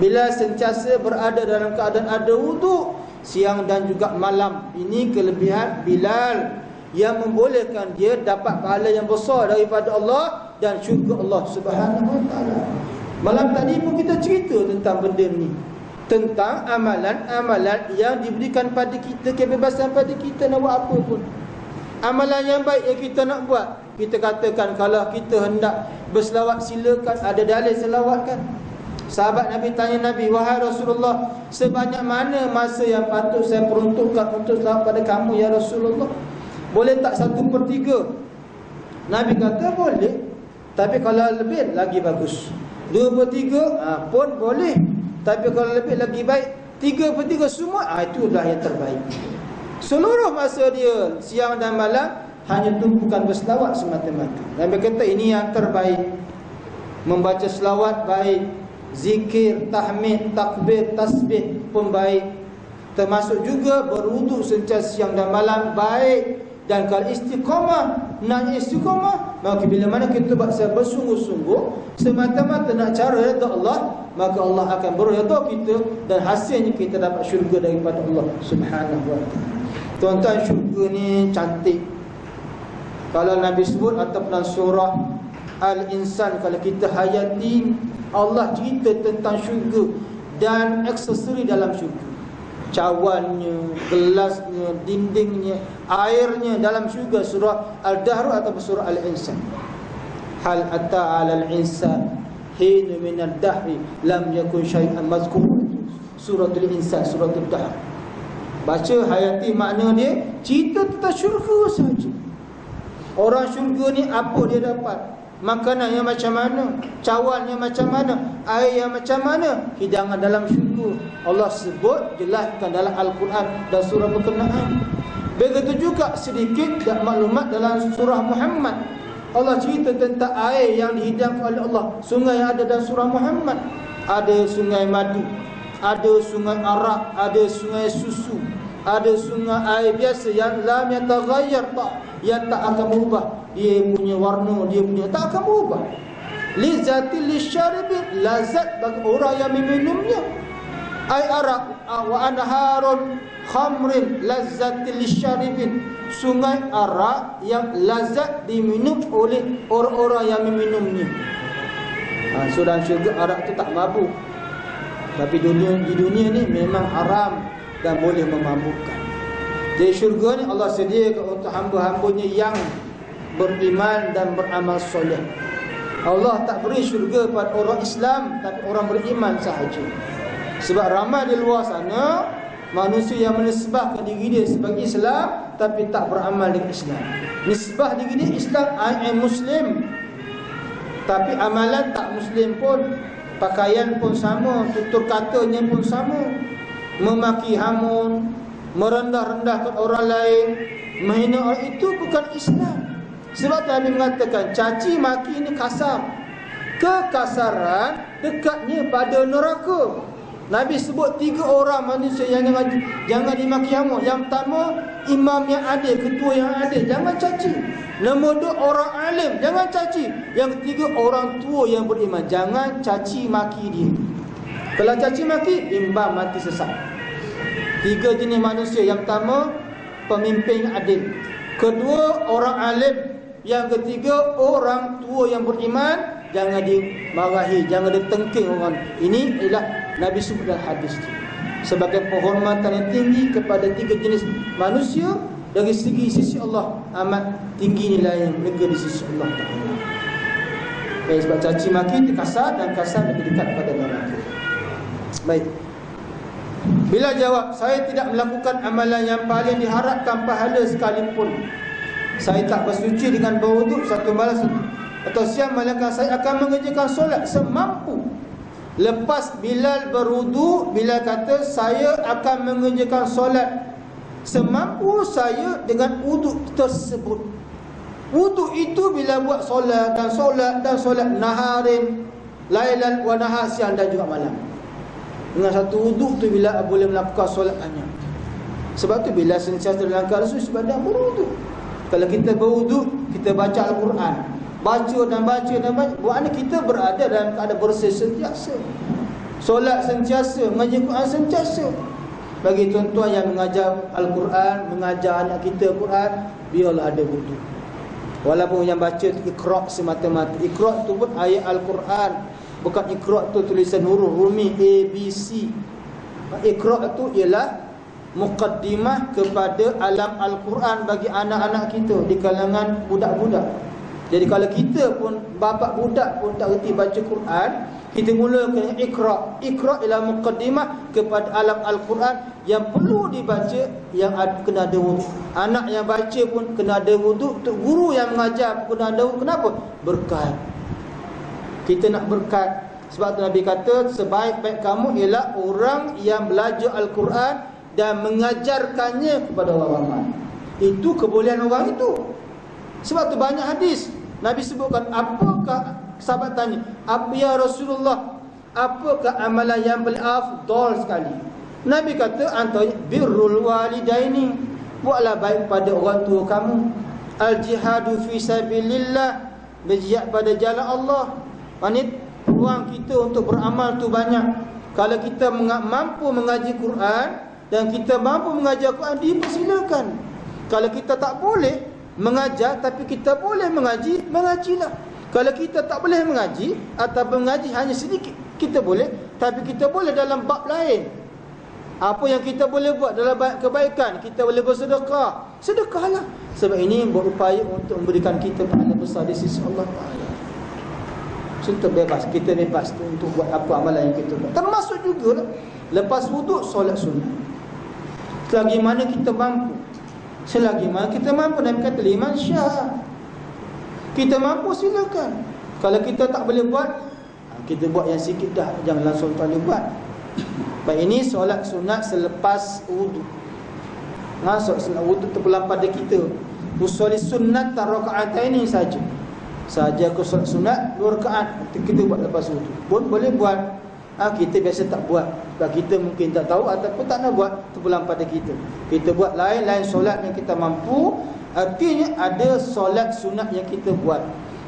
Bilal sentiasa berada dalam keadaan ada wuduk siang dan juga malam. Ini kelebihan Bilal yang membolehkan dia dapat pahala yang besar daripada Allah dan syurga Allah Subhanahu wa taala. Malam tadi pun kita cerita tentang benda ni, tentang amalan-amalan yang diberikan pada kita, kebebasan pada kita nak buat apa pun. Amalan yang baik yang kita nak buat, kita katakan kalau kita hendak berselawat, silakan, ada dalil selawat kan. Sahabat Nabi tanya Nabi, wahai Rasulullah, sebanyak mana masa yang patut saya peruntukkan untuk selawat pada kamu ya Rasulullah? Boleh tak 1/3? Nabi kata boleh, tapi kalau lebih lagi bagus. 2/3 pun boleh, tapi kalau lebih lagi baik. 3/3 semua, itulah yang terbaik. Seluruh masa dia siang dan malam hanya tumpukan berselawat semata-mata. Nabi kata ini yang terbaik. Membaca selawat baik, zikir, tahmid, takbir, tasbih pun baik. Termasuk juga berwuduk sentiasa siang dan malam baik. Dan kalau istiqamah, nak istiqamah, maka bila mana kita buat bersungguh-sungguh semata-mata nak cara redha Allah, maka Allah akan beredha kita dan hasilnya kita dapat syurga daripada Allah Subhanahu wa taala. Tuan-tuan, syurga ni cantik. Kalau Nabi sebut ataupun surah Al-Insan, kalau kita hayati, Allah cerita tentang syurga dan aksesori dalam syurga. Cawannya, gelasnya, dindingnya, airnya dalam syurga. Surah Al-Dahr atau surah Al-Insan. Hal ata 'alal insan hinu minad dahri lam yakun syai'an mazkur. Surah Al-Insan, surah Al-Dahr. Baca, hayati makna dia, cerita tentang syurga saja. Orang syurga ni apa dia dapat? Makanan yang macam mana, cawan yang macam mana, air yang macam mana, hidangan dalam syurga. Allah sebut jelaskan dalam Al-Quran dan surah berkenaan. Begitu juga sedikit maklumat dalam surah Muhammad. Allah cerita tentang air yang dihidangkan oleh Allah, sungai yang ada dalam surah Muhammad. Ada sungai madu, ada sungai arak, ada sungai susu, ada sungai air biasa yang lam yataghayyar, yang tak akan berubah. Dia punya warna, dia punya tak akan berubah. Lizatil lisyaribin, lazat bagi orang yang meminumnya. Ai arak wa anharun khamrin lazzatil lisyaribin, sungai arak yang lazat diminum oleh orang-orang yang meminumnya. So dalam syurga arak tu tak mabuk. Tapi di dunia ni memang haram dan boleh memabukkan. Di syurga ni Allah sediakan untuk hamba-hambanya yang beriman dan beramal soleh. Allah tak beri syurga pada orang Islam, tapi orang beriman sahaja. Sebab ramai di luar sana manusia yang menisbahkan diri dia sebagai Islam tapi tak beramal dengan Islam. Nisbah diri dia Islam, I am Muslim, tapi amalan tak Muslim pun. Pakaian pun sama, tutur katanya pun sama, memaki hamun, merendah-rendahkan orang lain, menghina orang, itu bukan Islam. Sebab Nabi mengatakan caci maki ini kasar. Kekasaran dekatnya pada neraka. Nabi sebut 3 orang manusia yang jangan dimaki hamun. Yang pertama, imam yang adil, ketua yang adil, jangan caci. Nombor 2, orang alim, jangan caci. Yang ketiga, orang tua yang beriman, jangan caci maki dia. Kalau caci maki, imbang mati sesat. 3 jenis manusia. Yang pertama, pemimpin yang adil. Kedua, orang alim. Yang ketiga, orang tua yang beriman, jangan dimarahi, jangan ditengking orang. Ini ialah Nabi sebut dalam hadis itu sebagai penghormatan yang tinggi kepada 3 jenis manusia. Dari sisi Allah amat tinggi nilai mereka di sisi Allah Ta'ala. Baik, sebab caci maki itu kasar, dan kasar lebih dekat pada neraka. Baik, bila jawab, saya tidak melakukan amalan yang paling diharapkan pahala sekalipun. Saya tak bersuci dengan berwuduk satu malam atau siang, melainkan saya akan mengerjakan solat semampu. Lepas Bilal berwuduk, Bilal kata, saya akan mengerjakan solat semampu saya dengan wuduk tersebut. Wuduk itu bila buat solat dan solat dan solat naharin, lailan wa nahar, siang dan juga malam. Dengan satu wuduk tu bila boleh melakukan solat banyak. Sebab tu bila sentiasa dalam keadaan sebadan berwuduk. Kalau kita berwuduk, kita baca Al-Quran, baca dan baca, maknanya kita berada dalam keadaan bersih sentiasa. Solat sentiasa, mengaji Quran sentiasa. Bagi tuan-tuan yang mengajar Al-Quran, mengajar anak kita Quran, biarlah ada wuduk. Walaupun yang baca Iqra' semata-mata. Iqra' tu pun ayat Al-Quran, bukan Iqra' tu tulisan huruf Rumi A, B, C. Iqra' tu ialah muqaddimah kepada alam Al-Quran bagi anak-anak kita di kalangan budak-budak. Jadi kalau kita pun bapa budak pun tak reti baca Quran, kita mulakan Iqra'. Iqra' ialah muqaddimah kepada alam Al-Quran yang perlu dibaca, yang kena ada wuduk. Anak yang baca pun kena ada wuduk. Guru yang mengajar pun kena ada wuduk. Kenapa? Berkat. Kita nak berkat. Sebab tu Nabi kata, sebaik-baik kamu ialah orang yang belajar Al-Quran dan mengajarkannya kepada orang ramai. Itu kebolehan orang itu. Sebab tu banyak hadis Nabi sebutkan, apakah, sahabat tanya, apa ya Rasulullah, apakah amalan yang paling afdal sekali? Nabi kata, antaranya birrul walidaini, buatlah baik pada orang tua kamu. Al-jihadu fi sabilillah, berjihad pada jalan Allah. Maksudnya peluang kita untuk beramal tu banyak. Kalau kita mampu mengaji Quran dan kita mampu mengajar Quran, dipersilakan. Kalau kita tak boleh mengajar tapi kita boleh mengaji, mengajilah. Kalau kita tak boleh mengaji atau mengaji hanya sedikit, kita boleh, tapi kita boleh dalam bab lain. Apa yang kita boleh buat dalam kebaikan, kita boleh bersedekah, sedekahlah. Sebab ini berupaya untuk memberikan kita pahala besar di sisi Allah Ta'ala. Kita bebas, kita bebas untuk buat apa amalan yang kita buat. Termasuk juga lepas wuduk, solat sunnah. Selagi mana kita mampu, selagi mana kita mampu. Nabi kata, liman syah, kita mampu silakan. Kalau kita tak boleh buat, kita buat yang sikit dah, jangan langsung tak boleh buat. Baik, ini solat sunat selepas wuduk. Masuk solat wuduk terpulang pada kita. Usolli sunat rakaataini saja. Saja aku solat sunat 2 rakaat, kita buat lepas wuduk pun boleh buat. Kita biasa tak buat, sebab kita mungkin tak tahu ataupun tak nak buat, terpulang pada kita. Kita buat lain-lain solat yang kita mampu. Artinya ada solat sunat yang kita buat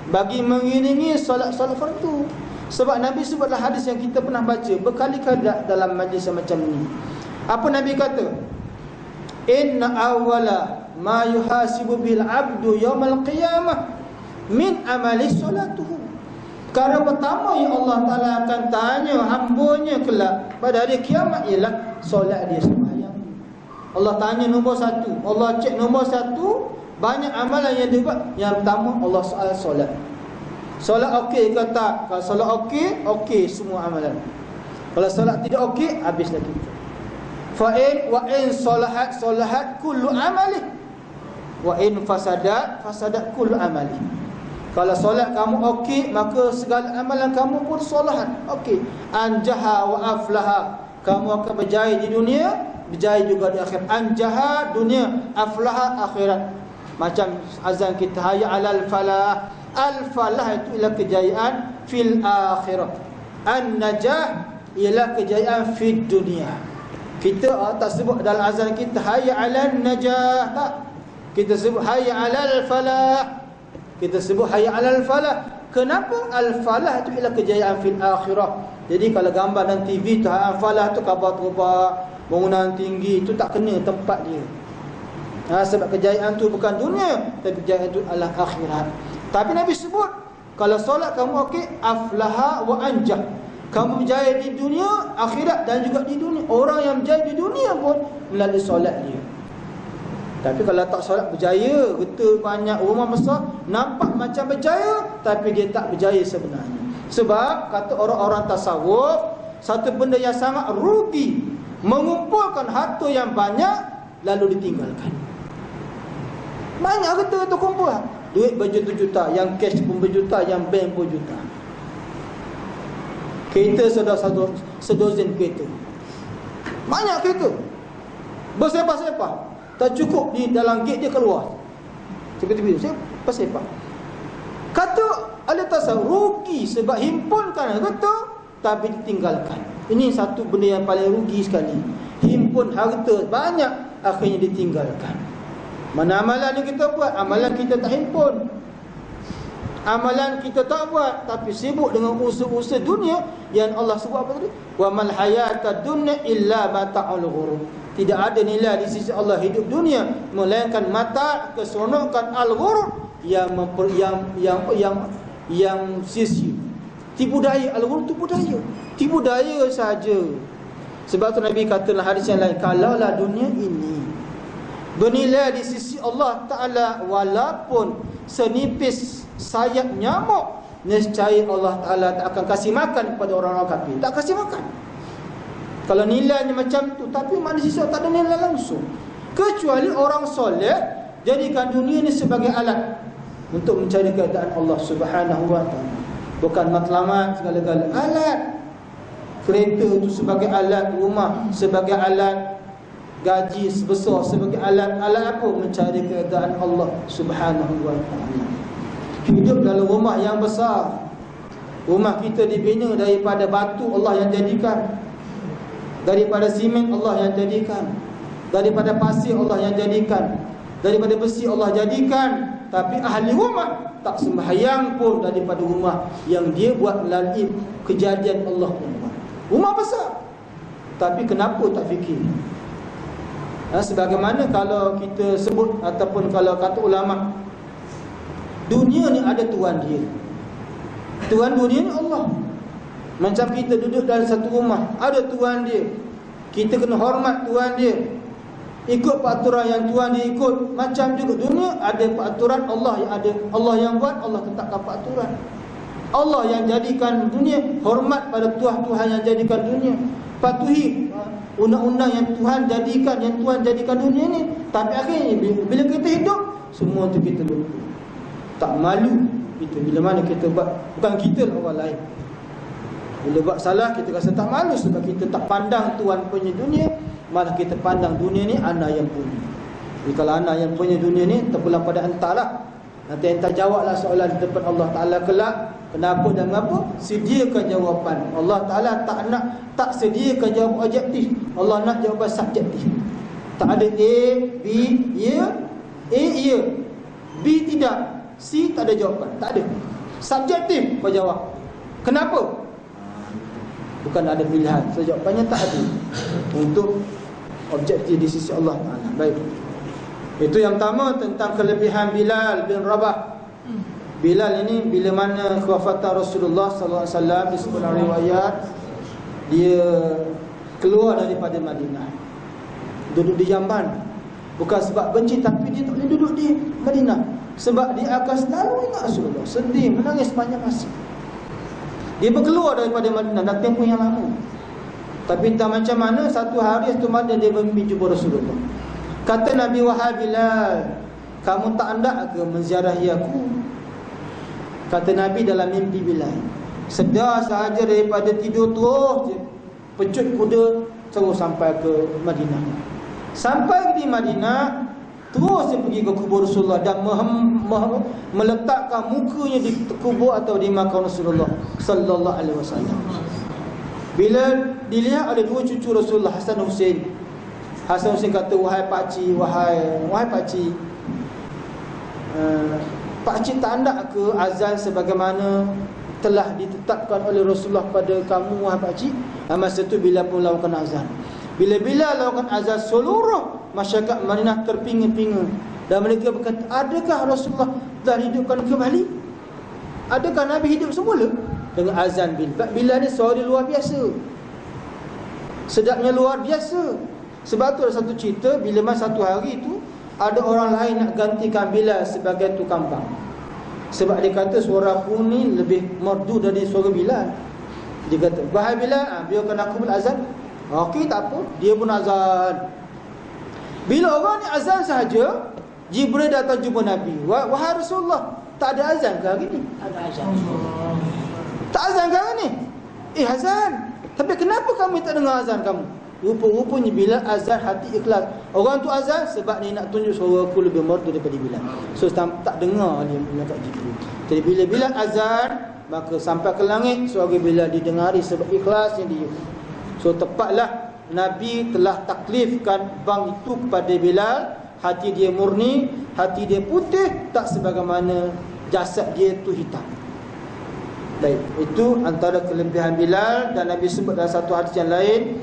bagi mengiringi solat-solat fardu. Sebab Nabi sebutlah hadis yang kita pernah baca berkali-kali dalam majlis macam ni. Apa Nabi kata? Inna awwala ma yuhasibu bil abdu yaumal qiyamah min amali salatuhu. Perkara pertama yang Allah Ta'ala akan tanya hambanya kelak pada hari kiamat ialah solat dia sembahyang. Allah tanya nombor satu, Allah cek nombor satu, banyak amalan yang dia buat. Yang pertama Allah soal solat. Solat okey ke tak? Kalau solat okey, okey semua amalan. Kalau solat tidak okey, habislah kita. Wa in salahat kullu amali wa in fasadat kullu amali. Kalau solat kamu okey, maka segala amalan kamu pun solahat. Okey. Anjaha wa aflaha. Kamu akan berjaya di dunia, berjaya juga di akhirat. Anjaha dunia, aflaha akhirat. Macam azan kita, hayya alal falah. Al-falah itu ialah kejayaan fil akhirah. An-najah ialah kejayaan fid dunia. Kita tak sebut dalam azan kita hayya alan najah, tak. Kita sebut hayya alal falah. Kita sebut hayya alal falah. Kenapa? Al-falah itu ialah kejayaan fil akhirah. Jadi kalau gambar dalam TV tu al-falah tu kapal terbang, bangunan tinggi, itu tak kena tempat dia. Sebab kejayaan tu bukan dunia, tapi kejayaan tu adalah akhirat. Tapi Nabi sebut, kalau solat kamu okey, aflaha wa anjah. Kamu berjaya di dunia, akhirat dan juga di dunia. Orang yang berjaya di dunia pun melalui solat dia. Tapi kalau tak solat berjaya, harta banyak, rumah besar, nampak macam berjaya, tapi dia tak berjaya sebenarnya. Sebab kata orang-orang tasawuf, satu benda yang sangat rugi, mengumpulkan harta yang banyak lalu ditinggalkan. Banyak harta tu kumpul, duit berjuta-juta, yang cash pun berjuta, yang bank pun juta. Kereta sedozen kereta, banyak kereta, bersepah-sepah, tak cukup di dalam gate dia keluar. Tiba-tiba saya pasal apa? Kata ahli tasawuf rugi sebab himpunkan harta tapi ditinggalkan. Ini satu benda yang paling rugi sekali. Himpun harta banyak, akhirnya ditinggalkan. Mana amalan yang kita buat? Amalan kita tak himpun. Amalan kita tak buat, tapi sibuk dengan usaha-usaha dunia yang Allah sebut apa tadi? Wa mal hayatad dunya illa mata'ul ghurur. Tidak ada nilai di sisi Allah hidup dunia melainkan mata keseronokan al-ghurur yang sia-sia. Tipu daya, al-ghurur tipu daya. Tipu daya saja. Sebab tu Nabi kata dalam hadis yang lain, kalaulah dunia ini bernilai di sisi Allah Ta'ala walaupun senipis sayap nyamuk, nescaya Allah Ta'ala tak akan kasih makan kepada orang-orang kafir. Tak kasih makan. Kalau nilainya macam tu, tapi manusia tak ada nilai langsung. Kecuali orang soleh jadikan dunia ini sebagai alat untuk mencari keadaan Allah Subhanahu wa ta'ala. Bukan matlamat segala-gala, alat. Kereta itu sebagai alat, rumah sebagai alat, gaji sebesar sebagai alat. Alat apa? Mencari keadaan Allah Subhanahu wa ta'ala. Hidup dalam rumah yang besar. Rumah kita dibina daripada batu, Allah yang jadikan. Daripada simen, Allah yang jadikan. Daripada pasir, Allah yang jadikan. Daripada besi, Allah jadikan. Tapi ahli rumah tak sembahyang pun daripada rumah yang dia buat melalui kejadian Allah pun buat. Rumah besar, tapi kenapa tak fikir? Sebagaimana kalau kita sebut, ataupun kalau kata ulama, dunia ni ada tuan dia. Tuan dunia ni Allah. Macam kita duduk dalam satu rumah, ada tuan dia. Kita kena hormat tuan dia, ikut peraturan yang tuan dia ikut. Macam juga dunia ada peraturan Allah yang ada. Allah yang buat, Allah tetapkan peraturan. Allah yang jadikan dunia, hormat pada Tuhan yang jadikan dunia. Patuhi undang-undang yang Tuhan jadikan dunia ni. Tapi akhirnya bila kita hidup, semua tu kita lupa. Tak malu kita bila mana kita buat, bukan kita lah, orang lain. Bila buat salah kita rasa tak malu sebab kita tak pandang Tuhan punya dunia, malah kita pandang dunia ni anak yang punya. Jadi kalau anak yang punya dunia ni terpulang pada entahlah. Nanti entah jawablah soalan di depan Allah Ta'ala kelak. Kenapa dan mengapa? Sediakan jawapan. Allah Ta'ala tak sediakan jawapan objektif. Allah nak jawapan subjektif. Tak ada A, B, ya. A, ya. B, tidak. C, tak ada jawapan. Tak ada. Subjektif kau jawab. Kenapa? Bukan ada pilihan. So jawapannya tak ada untuk objektif di sisi Allah Ta'ala. Baik. Itu yang pertama tentang kelebihan Bilal bin Rabah. Bilal ini bila mana kewafatan Rasulullah sallallahu alaihi wasallam, di sebuah riwayat dia keluar daripada Madinah, duduk di Jamban. Bukan sebab benci, tapi dia tak boleh duduk di Madinah sebab dia akan selalu ingat Rasulullah, sedih, menangis sepanjang masa. Dia berkeluar daripada Madinah dalam tempoh yang lama. Tapi entah macam mana, satu hari satu malam dia bermimpi jumpa Rasulullah. Kata Nabi, wahai Bilal, kamu tak hendak ke menziarahi aku? Kata Nabi dalam mimpi Bilal, sedar sahaja daripada tidur terus je pecut kuda terus sampai ke Madinah. Sampai di Madinah, terus dia pergi ke kubur Rasulullah dan meletakkan mukanya di kubur atau di makam Rasulullah sallallahu alaihi wasallam. Bila dilihat ada dua cucu Rasulullah, Hasan dan Husain. Hasan Husain kata, wahai pakcik, wahai pakcik, pakcik tak hendak ke azan sebagaimana telah ditetapkan oleh Rasulullah pada kamu, wahai pakcik? Masa tu Bilal pun lakukan azan. Bila Bilal lakukan azan, seluruh masyarakat Madinah terpinga-pinga dan mereka berkata, adakah Rasulullah telah hidupkan kembali? Adakah Nabi hidup semula? Dengan azan Bilal. Bilal ni suara luar biasa, sedapnya luar biasa. Sebab tu ada satu cerita, bila masa satu hari tu ada orang lain nak gantikan Bilal sebagai tukang bang. Sebab dia kata suara aku ni lebih merdu dari suara Bilal. Dia kata, wahai Bilal, biarkan aku berazan. Okey, tak apa. Dia pun azan. Bila orang ni azan sahaja, Jibril datang jumpa Nabi. Wahai Rasulullah, tak ada azan ke hari ni? Ada azan. Tak azan ke hari ni? Azan. Tapi kenapa kami tak dengar azan kamu? Rupa-rupanya Bilal azan hati ikhlas. Orang tu azan sebab dia nak tunjuk suara aku lebih merdu daripada Bilal. So tak dengar dia kat Jibril. Jadi bila Bilal azan, maka sampai ke langit suara Bilal didengari sebab ikhlasnya dia. So tepatlah Nabi telah taklifkan bang itu kepada Bilal. Hati dia murni, hati dia putih, tak sebagaimana jasad dia itu hitam. Baik, itu antara kelebihan Bilal. Dan Nabi sebut dalam satu hadis yang lain,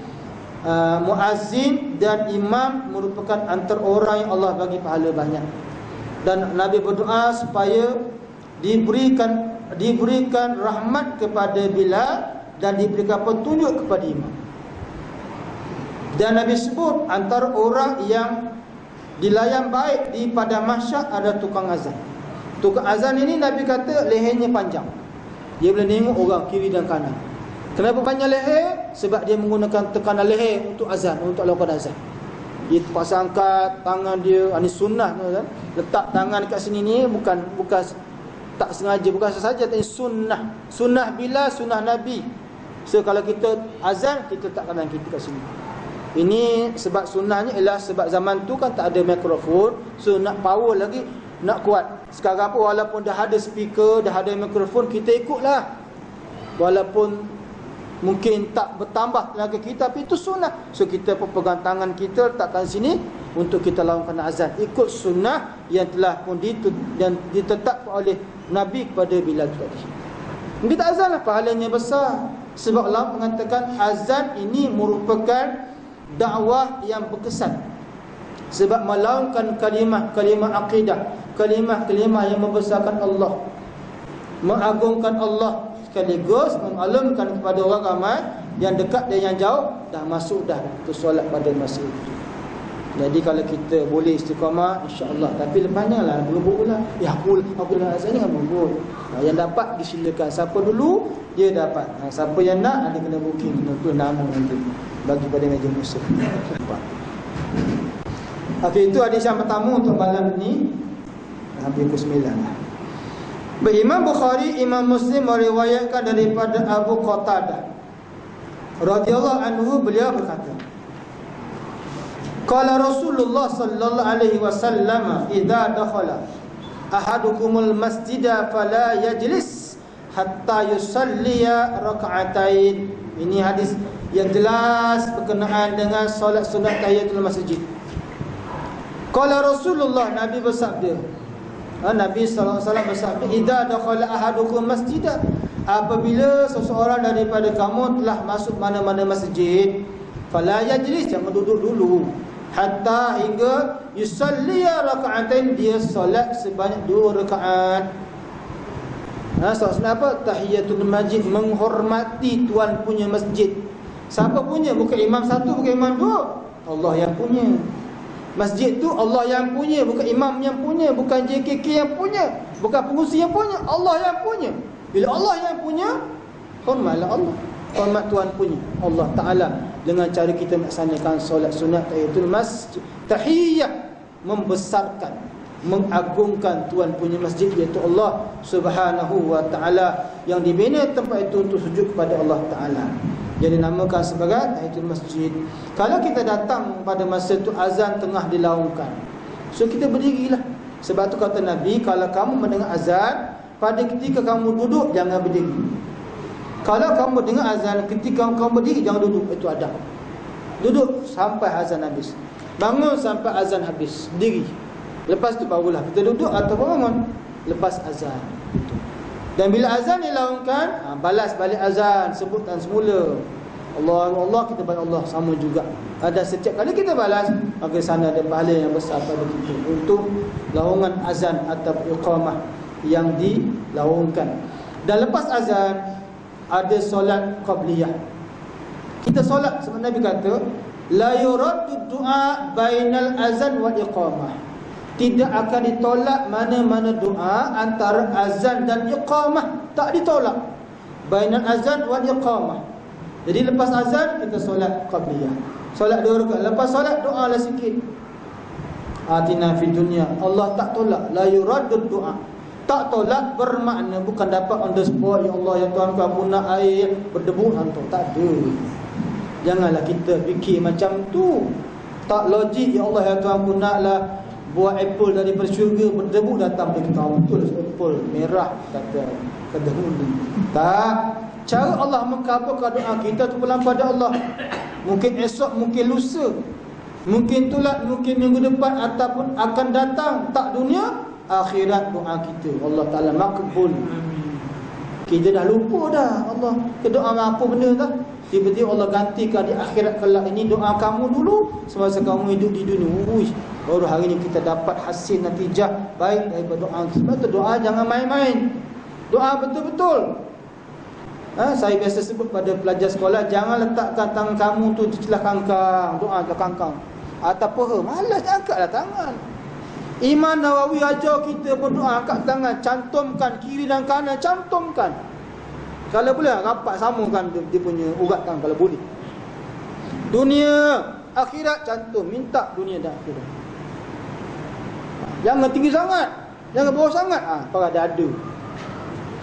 muazzin dan imam merupakan antara orang yang Allah bagi pahala banyak. Dan Nabi berdoa supaya diberikan rahmat kepada Bilal dan diberikan petunjuk kepada imam. Dan Nabi sebut antara orang yang dilayan baik di padang mahsyar ada tukang azan. Tukang azan ini Nabi kata lehernya panjang. Dia boleh tengok orang kiri dan kanan. Kenapa panjang leher? Sebab dia menggunakan tekanan leher untuk azan, untuk lakukan azan. Dia terpaksa angkat tangan dia, ini sunnah kan? Letak tangan dekat sini ni bukan tak sengaja, bukan sesaja, tapi sunnah. Sunnah Bilal, sunnah Nabi. So kalau kita azan, kita letak tangan kita kat sini. Ini sebab sunnahnya ialah sebab zaman tu kan tak ada mikrofon. So nak power lagi, nak kuat. Sekarang pun walaupun dah ada speaker, dah ada mikrofon, kita ikutlah. Walaupun mungkin tak bertambah tenaga kita, tapi itu sunnah. So kita pegang tangan kita, letakkan sini untuk kita lakukan azan. Ikut sunnah yang telah pun ditetapkan oleh Nabi kepada Bilal tadi. Kita azan lah, pahalanya besar. Sebab Allah mengatakan azan ini merupakan dakwah yang berkesan. Sebab melaungkan kalimah akidah, kalimah yang membesarkan Allah, mengagungkan Allah, sekaligus mengalimkan kepada orang ramai yang dekat dan yang jauh, dah masuk dah ke solat pada masa itu. Jadi kalau kita boleh istiqamah, insya-Allah. Tapi lepasnya lah buru-buru lah. Aku dah azan jangan buru. Yang dapat disilakan. Siapa dulu dia dapat. Siapa yang nak ada kena booking, tentu nama nanti bagi pada meja musuh. Okey, itu hadis yang pertama untuk malam ni. Hampir pukul 9 lah. Imam Bukhari, Imam Muslim meriwayatkan daripada Abu Qatadah radhiyallahu anhu, beliau berkata, qala Rasulullah sallallahu alaihi wasallam, idza dakhala ahadukumul masjida fala yajlis hatta yusalliya raka'atain. Ini hadis yang jelas berkenaan dengan solat sunat tahiyatul masjid. Qala Rasulullah, Nabi bersabda, Nabi sallallahu alaihi wasallam bersabda, idza dakhala ahadukum masjida, apabila seseorang daripada kamu telah masuk mana-mana masjid, fala yajlis, jangan duduk dulu, hatta hingga yusalliya raka'atain, dia solat sebanyak 2 rakaat. Solat apa? Tahiyatul masjid, menghormati tuan punya masjid. Siapa punya? Bukan imam satu, bukan imam dua, Allah yang punya. Masjid tu Allah yang punya, bukan imam yang punya, bukan JKK yang punya, bukan pengurusi yang punya, Allah yang punya. Bila Allah yang punya, hormatlah Allah, hormat Tuhan punya Allah Ta'ala dengan cara kita melaksanakan solat sunat tahiyatul masjid. Tahiyat, membesarkan, mengagungkan Tuhan punya masjid, iaitu Allah Subhanahu wa Ta'ala, yang dibina tempat itu untuk sujud kepada Allah Ta'ala. Jadi namakan sebagai tahiyatul masjid. Kalau kita datang pada masa itu azan tengah dilaungkan, so kita berdirilah. Sebab tu kata Nabi, kalau kamu mendengar azan, pada ketika kamu duduk jangan berdiri. Kalau kamu dengar azan ketika kamu berdiri, jangan duduk. Itu adab. Duduk sampai azan habis, bangun sampai azan habis, diri. Lepas tu barulah kita duduk atau bangun lepas azan. Dan bila azan dilaungkan, balas balik azan, sebutkan semula Allah, Allah, kita balas Allah sama juga. Ada setiap kali kita balas, maka sana ada pahala yang besar pada kita untuk laungan azan atau iqamah yang dilaungkan. Dan lepas azan ada solat qabliyah. Kita solat sebab Nabi kata, la yuraddu du'a bainal azan wal iqamah. Tidak akan ditolak mana-mana doa antara azan dan iqamah, tak ditolak. Bainal azan wal iqamah. Jadi lepas azan kita solat qabliyah, solat 2 rakaat. Lepas solat doalah sikit. Atina fid dunya, Allah tak tolak. La yuraddu du'a, tak tolak bermakna bukan dapat on the spot, ya Allah ya Tuhan aku nak air berdebu hantar, tak ada. Janganlah kita fikir macam tu, tak logik. Ya Allah ya Tuhan aku naklah buah apple daripada syurga berdebu datang dia kata betul apple merah, kata huni. Tak. Cara Allah mengabulkan doa kita tu pulang pada Allah. Mungkin esok, mungkin lusa, mungkin tulat, mungkin minggu depan, ataupun akan datang, tak dunia, akhirat doa kita Allah Ta'ala makbul. Kita dah lupa dah Allah ke doa apa benda dah. Tiba-tiba Allah gantikan di akhirat kelak ini doa kamu dulu semasa kamu hidup di dunia. Baru hari ini kita dapat hasil natijah baik daripada doa. Sebab tu doa jangan main-main, doa betul-betul. Saya biasa sebut pada pelajar sekolah, jangan letakkan tangan kamu tu di celah kangkang, doa celah kangkang atau peha, malas angkatlah tangan. Imam Nawawi ajar kita berdoa, angkat tangan, cantumkan kiri dan kanan, cantumkan. Kalau boleh rapat samakan dia punya uratan kalau boleh. Dunia, akhirat cantum, minta dunia dan akhirat. Jangan tinggi sangat, jangan bawah sangat. Para dada.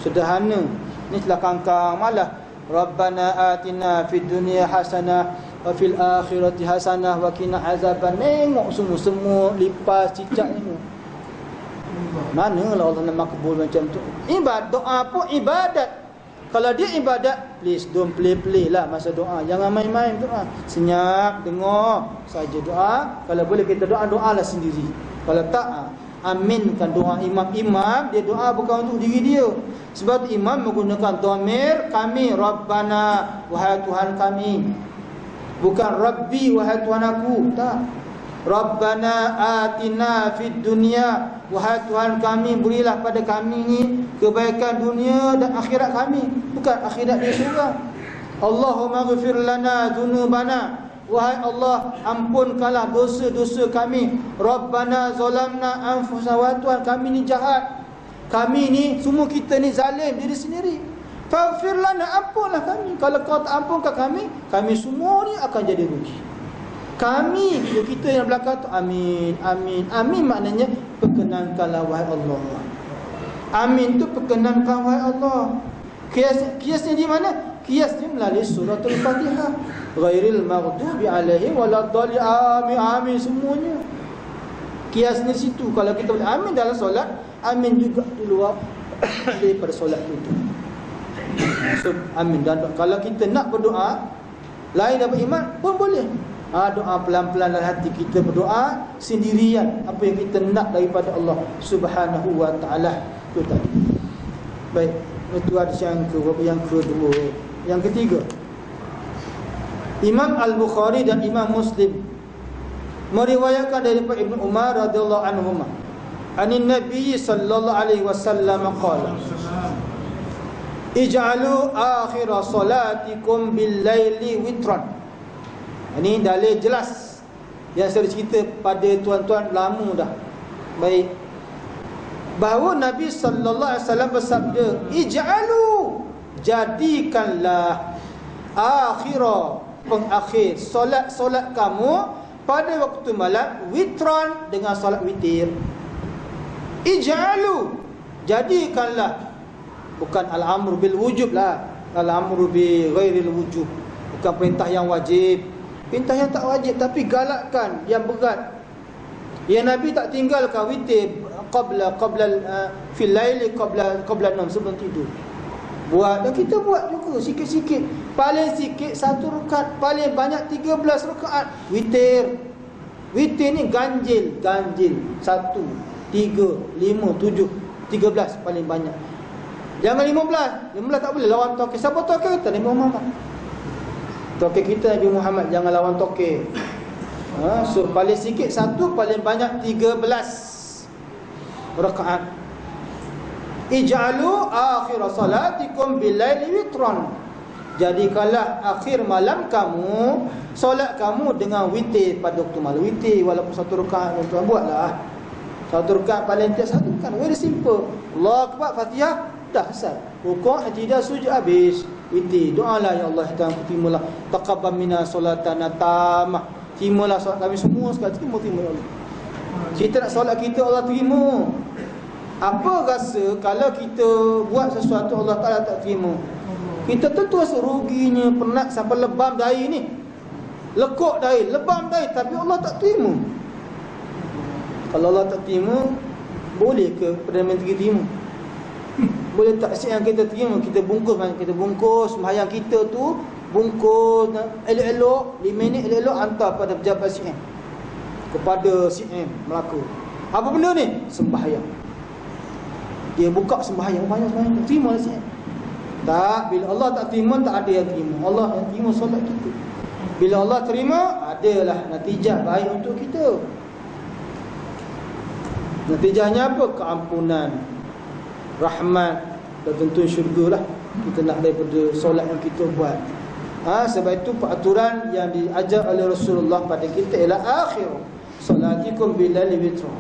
Sederhana. Ni celah kangkang malah. Rabbana atina fid dunya hasanah wa fil akhirati hasanah wa qina azaban. Nengok semua lipas cicak ni. Manalah Allah nak makbul macam tu. Ibadat doa pun ibadat. Kalau dia ibadat, please don't play lah masa doa. Jangan main-main doa. Senyap, dengar saja doa. Kalau boleh kita doalah sendiri. Kalau tak, aminkan doa imam. Imam dia doa bukan untuk diri dia. Sebab imam menggunakan dhamir kami, Rabbana, wahai Tuhan kami. Bukan Rabbi, wahai Tuhan aku. Tak. Rabbana atina fid dunya, wahai Tuhan kami berilah pada kami ni kebaikan dunia dan akhirat kami. Bukan akhirat dia seorang. Allahumma ghfir lana dhunubana, wahai Allah ampunkanlah dosa-dosa kami. Rabbana zalamna anfusana, wahai Tuhan kami ni jahat, kami ni semua kita ni zalim diri sendiri. Faghfir lana, ampunlah kami. Kalau kau tak ampunkan kami, kami semua ni akan jadi rugi. Kami, kita yang belakang tu, amin, amin, amin maknanya perkenankanlah wahai Allah. Amin tu perkenankan wahai Allah. Kiasnya di mana? Kiasnya melalui suratul Fatihah. Ghairil maghdubi alaihim waladdallin, amin, amin semuanya. Kiasnya situ. Kalau kita boleh amin dalam solat, amin juga di luar daripada solat itu. So, amin. Dan kalau kita nak berdoa lain daripada iman pun boleh. Doa pelan-pelan dalam hati kita, berdoa sendirian apa yang kita nak daripada Allah Subhanahu wa Ta'ala. Itu tadi. Baik. Itu hadis yang kedua. Yang ketiga, Imam Al-Bukhari dan Imam Muslim meriwayatkan daripada Ibnu Umar radhiyallahu anhuma, anin Nabi sallallahu alaihi wasallam qala, ij'alu akhir salatikum bil laili witran. Ini dalil jelas yang saya cerita pada tuan-tuan lama dah. Baik, bahawa Nabi sallallahu alaihi wasallam bersabda, ij'alu, jadikanlah akhira, pengakhir solat kamu pada waktu malam witran, dengan solat witir. Ij'alu, jadikanlah, bukan al-amru bil wujub lah, al-amru bi ghairil wujub, bukan perintah yang wajib, perintah yang tak wajib, tapi galakkan yang berat. Ya, Nabi tak tinggalkan witir qabla fil laili qabla nam, sebelum tidur. Buat, dan kita buat juga sikit-sikit. Paling sikit 1 rakaat, paling banyak 13 rakaat witir. Witir ni ganjil 1, 3, 5, 7, 13 paling banyak. Jangan 15 tak boleh lawan tokek. Siapa tokek kita? Nabi Muhammad. Tokek kita Nabi Muhammad, jangan lawan tokek. So paling sikit 1, paling banyak 13 rakaat. Ij'alu akhir salatikum bil-laili witran, jadikanlah akhir malam kamu, solat kamu dengan witir pada waktu malam. Witir walaupun 1 rakaat, tuan buatlah 1 rakaat, paling tidak 1 kan, very simple. Allah Akbar, Fatihah, dah selesai. Rukuk, tidak, sujud, habis. Witir, doalah, ya Allah, terimalah taqabbal minna solatana tamah, terimalah solat kami semua sekali, terima ya Allah. Kita nak solat kita Allah terima. Apa rasa kalau kita buat sesuatu Allah Ta'ala tak terima? Kita tentu rasa ruginya, penat sampai lebam dahi ni, lekuk dahi, lebam dahi, tapi Allah tak terima. Kalau Allah tak terima, boleh ke Perdana Menteri terima? Boleh tak siap yang kita terima? Kita bungkus sembahyang kita tu, bungkus elok-elok, 5 minit elok-elok, hantar pada pejabat CM, kepada CM Melaka. Apa benda ni? Sembahyang. Dia buka sembahyang, terima lah siap. Tak, bila Allah tak terima, tak ada yang terima. Allah yang terima solat kita. Bila Allah terima, adalah natijah baik untuk kita. Natijahnya apa? Keampunan, rahmat, dan tentu syurga lah. Kita nak daripada solat yang kita buat. Sebab itu peraturan yang diajar oleh Rasulullah pada kita ialah akhir salatikum bil-laili witran.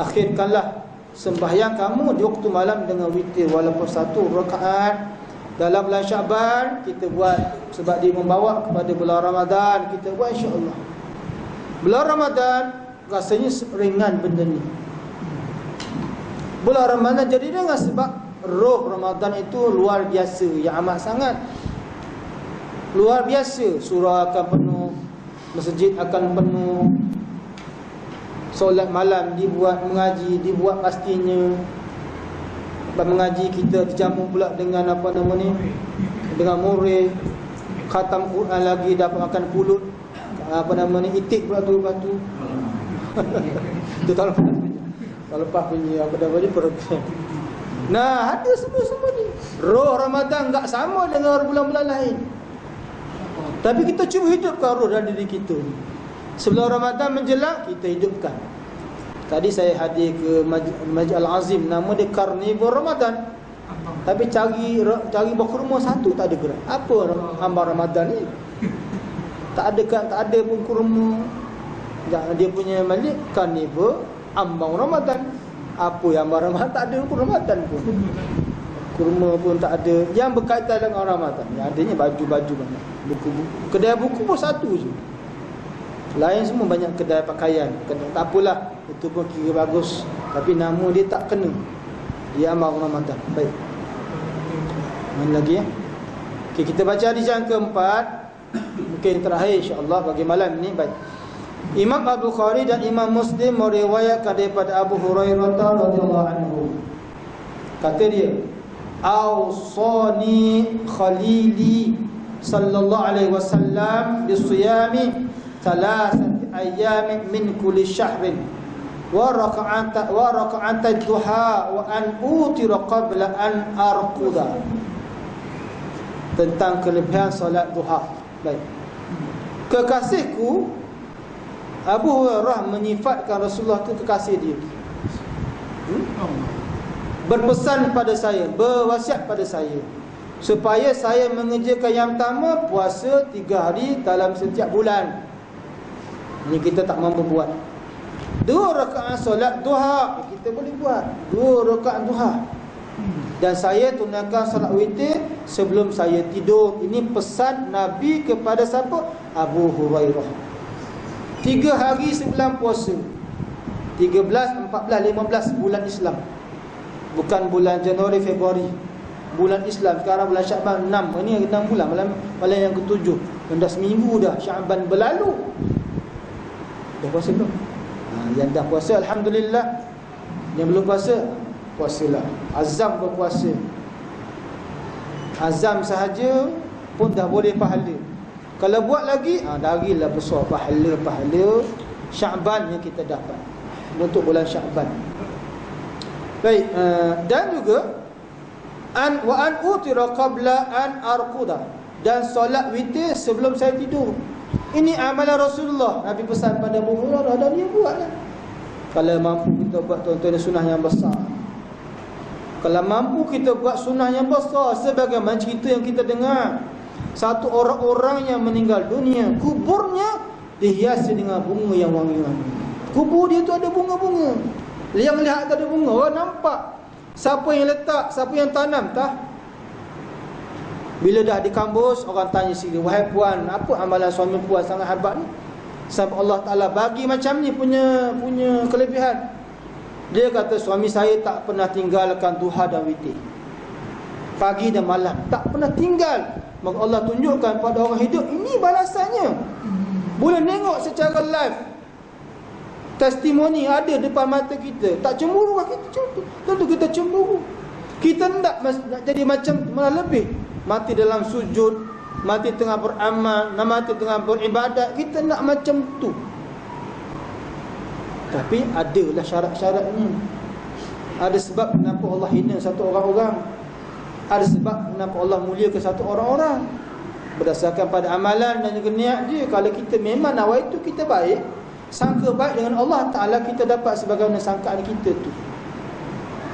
Akhirkanlah sembahyang kamu di waktu malam dengan witir, walaupun 1 rakaat. Dalam bulan Syaban kita buat, sebab dia membawa kepada bulan Ramadan, kita buat insya-Allah. Bulan Ramadan rasanya ringan benda ni. Bulan Ramadan jadi ringan sebab roh Ramadan itu luar biasa, yang amat sangat luar biasa. Surah akan penuh, masjid akan penuh, solat malam dibuat, mengaji dibuat pastinya. Lepas mengaji kita terjamu pula dengan apa nama ni, dengan murid, khatam Quran lagi, dapat makan pulut, apa nama ni, itik pula tu lepas tu. Itu tahun lepas punya apa nama ni, program. Nah, ada semua ni. Roh Ramadan enggak sama dengan bulan-bulan lain. Tapi kita cuba hidupkan roh dalam diri kita ni. Sebelum Ramadan menjelang, kita hidupkan. Tadi saya hadir ke Masjid Al-Azim, nama dia Karnival Ramadan. Tapi cari buah kurma 1 tak ada gerak. Apa hamba Ramadan ni? Tak ada pun kurma. Dia punya Malik Karnival ambang Ramadan. Apa yang hamba Ramadan? Tak ada pun Ramadan pun. Kurma pun tak ada. Yang berkaitan dengan Ramadan, yang adanya baju-baju banyak. Buku-buku. Kedai buku pun 1 je. Lain semua banyak kedai pakaian. Tak apalah, itu pun kira bagus, tapi nama dia tak kena. Dia amal Ramadan. Baik, mana lagi ya? Okay, kita baca hadis yang keempat, mungkin terakhir insya-Allah bagi malam ni. Baik, Imam Al-Bukhari dan Imam Muslim meriwayatkan daripada Abu Hurairah radhiyallahu anhu. Kata dia, "Awsani khalili sallallahu alaihi wasallam bisiyami 3 ayyamin min kulli syahrin." wa raka'at duha wa an utira qabla an arquda. Tentang kelebihan solat duha. Baik. Kekasihku, Abu Hurairah menyifatkan Rasulullah itu kekasih dia. Berpesan pada saya, berwasiat pada saya, supaya saya mengerjakan yang pertama, puasa 3 hari dalam setiap bulan. Ini kita tak mampu buat. 2 rakaat solat duha kita boleh buat. 2 rakaat duha. Dan saya tunaikan solat witir sebelum saya tidur. Ini pesan Nabi kepada siapa? Abu Hurairah. 3 hari sebulan puasa, 13, 14, 15 bulan Islam. Bukan bulan Januari, Februari. Bulan Islam. Sekarang bulan Syaban 6. Ini 6 bulan. Malam yang ke-7. Dah seminggu dah Syaban berlalu. Dah puasa belum? Yang dah puasa alhamdulillah. Yang belum puasa, puasalah. Azam berpuasa. Azam sahaja pun dah boleh pahala. Kalau buat lagi, darilah besar pahala Syaban yang kita dapat untuk bulan Syaban. Baik, dan juga wa an utira qabla an arquda, dan solat witir sebelum saya tidur. Ini amalan Rasulullah. Nabi pesan pada Abu Hurairah dan dia buatlah. Kalau mampu kita buat tuan-tuan sunnah yang besar. Kalau mampu kita buat sunnah yang besar, sebagaimana cerita yang kita dengar, satu orang-orang yang meninggal dunia, kuburnya dihiasi dengan bunga yang wangi-wangi. Kubur dia tu ada bunga-bunga. Yang lihat tak ada bunga, orang nampak. Siapa yang letak, siapa yang tanam, tak? Bila dah di kampus, orang tanya sini, wahai puan, apa amalan suami puan sangat hebat ni? Sampai Allah Ta'ala bagi macam ni punya kelebihan. Dia kata, suami saya tak pernah tinggalkan duha dan witir, pagi dan malam, tak pernah tinggal. Maka Allah tunjukkan pada orang hidup, ini balasannya. Boleh tengok secara live, testimoni ada depan mata kita. Tak cemburu lah kita? Tentu kita cemburu. Kita nak jadi macam malah lebih. Mati dalam sujud, mati tengah beramal, mati tengah beribadat, kita nak macam tu. Tapi adalah syarat-syaratnya. Ada sebab kenapa Allah hina satu orang-orang. Ada sebab kenapa Allah muliakan satu orang-orang. Berdasarkan pada amalan dan juga niat dia. Kalau kita memang nawai itu kita baik, sangka baik dengan Allah Ta'ala, kita dapat sebagaimana sangkaan kita tu.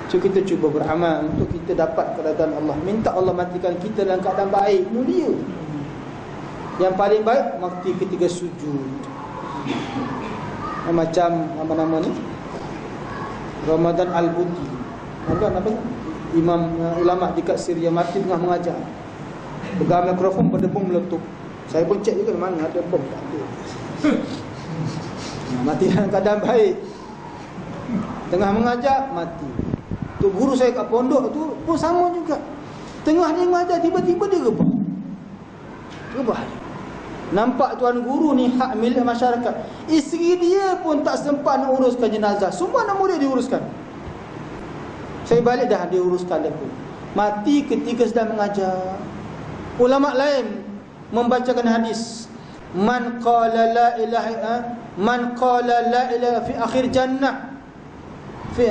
So kita cuba beramal untuk kita dapat keridaan Allah. Minta Allah matikan kita dalam keadaan baik, mulia. Yang paling baik mati ketika sujud. Macam nama ni, Ramadan Al-Buti. Apa? Imam ulama dekat Syria mati tengah mengajar. Pegang mikrofon berdebung meletup. Saya pun cek juga mana ada bom, tak ada. Mati dalam keadaan baik. Tengah mengajar mati. Tu guru saya kat pondok tu pun sama juga. Tengah dia mengajar, tiba-tiba dia rebah. Nampak tuan guru ni hak milik masyarakat. Isteri dia pun tak sempat nak uruskan jenazah. Semua anak murid diuruskan. Saya balik dah diuruskan dia pun. Mati ketika sedang mengajar. Ulama lain membacakan hadis, man qala la ilaha fi akhir jannah,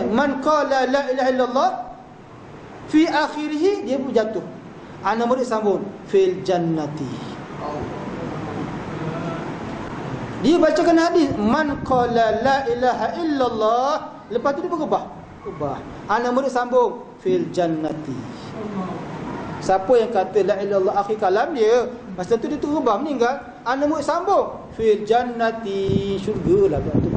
man qala la ilaha illallah fi akhirih, dia pun jatuh. Anak murid sambung, fil jannati. Dia bacakan hadis, man qala la ilaha illallah, lepas tu dia berubah. Anak murid sambung, fil jannati. Siapa yang kata la ilaha illallah akhir kalam dia, masa tu dia terubah meninggal, anak murid sambung, fil jannati, syurga lah tu.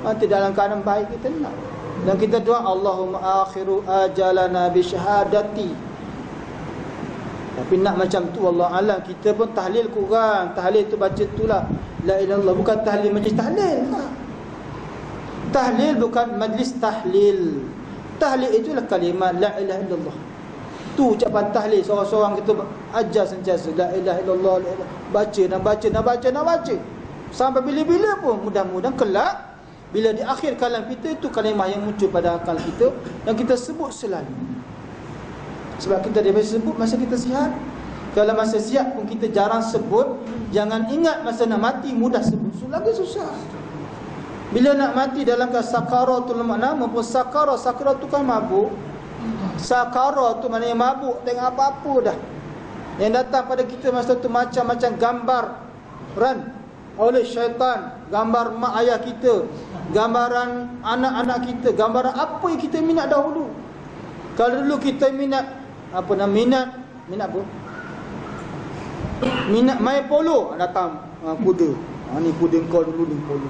Nanti dalam keadaan baik kita nak. Dan kita doa, Allahumma akhiru ajalana bi syahadati. Tapi nak macam tu, Allah alam. Kita pun tahlil kurang. Tahlil tu baca tu lah, la ilaha illallah. Bukan tahlil majlis tahlil. Tahlil bukan majlis tahlil. Tahlil itulah kalimat la ilaha illallah. Tu ucapan tahlil. Seorang-seorang kita ajar sentiasa la ilaha illallah, la ilaha. Baca. Sampai bila-bila pun, mudah-mudahan kelak bila di akhir kalam kita, itu kalimah yang muncul pada akal kita dan kita sebut selalu. Sebab kita dia biasa sebut masa kita sihat. Kalau masa sihat pun kita jarang sebut, jangan ingat masa nak mati mudah sebut. So, lagi susah. Bila nak mati dalam sakaratul maut, nama pun sakara tu kan mabuk. Sakara tu maknanya mabuk, tengok apa-apa dah. Yang datang pada kita masa tu macam-macam gambaran oleh syaitan. Gambar mak ayah kita, gambaran anak-anak kita, gambaran apa yang kita minat dahulu. Kalau dulu kita minat minat apa? Minat main polo, datang kuda. Ni kuda kau dulu ni polo.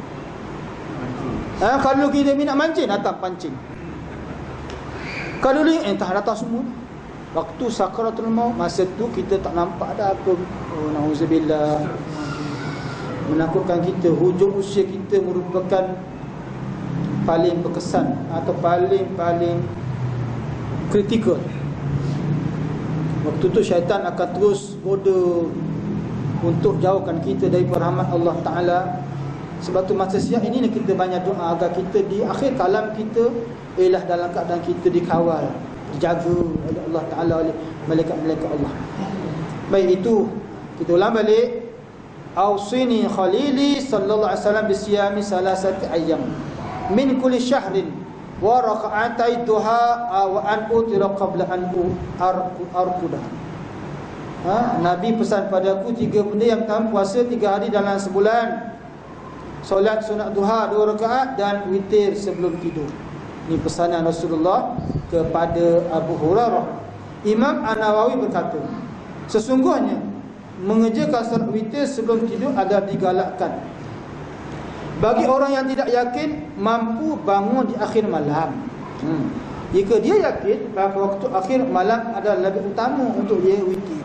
Kalau kita minat mancing, datang pancing. Kalau ni entah datang semua. Waktu sakaratul maut, masa tu kita tak nampak ada apa. Nauzubillah. Menakutkan kita. Hujung usia kita merupakan paling berkesan atau paling kritikal. Waktu tu syaitan akan terus goda untuk jauhkan kita dari rahmat Allah Ta'ala. Sebab tu masa siap ini kita banyak doa agar kita di akhir kalam kita ialah dalam keadaan kita dikawal, dijaga oleh Allah Ta'ala, oleh malaikat-malaikat Allah. Baik, itu kita ulang balik. Awsini khalili sallallahu alaihi wasallam bisiyami salasati ayyam min kulli syahrin wa raka'atai duha wa an utira qabla an arkudah. Nabi pesan padaku 3 benda. Yang pertama, puasa 3 hari dalam sebulan, solat sunat duha 2 rakaat dan witir sebelum tidur. Ini pesanan Rasulullah kepada Abu Hurairah. Imam An-Nawawi berkata, sesungguhnya mengerjakan solat witir sebelum tidur adalah digalakkan bagi orang yang tidak yakin mampu bangun di akhir malam. Jika dia yakin bahawa waktu akhir malam adalah lebih utama untuk dia witir.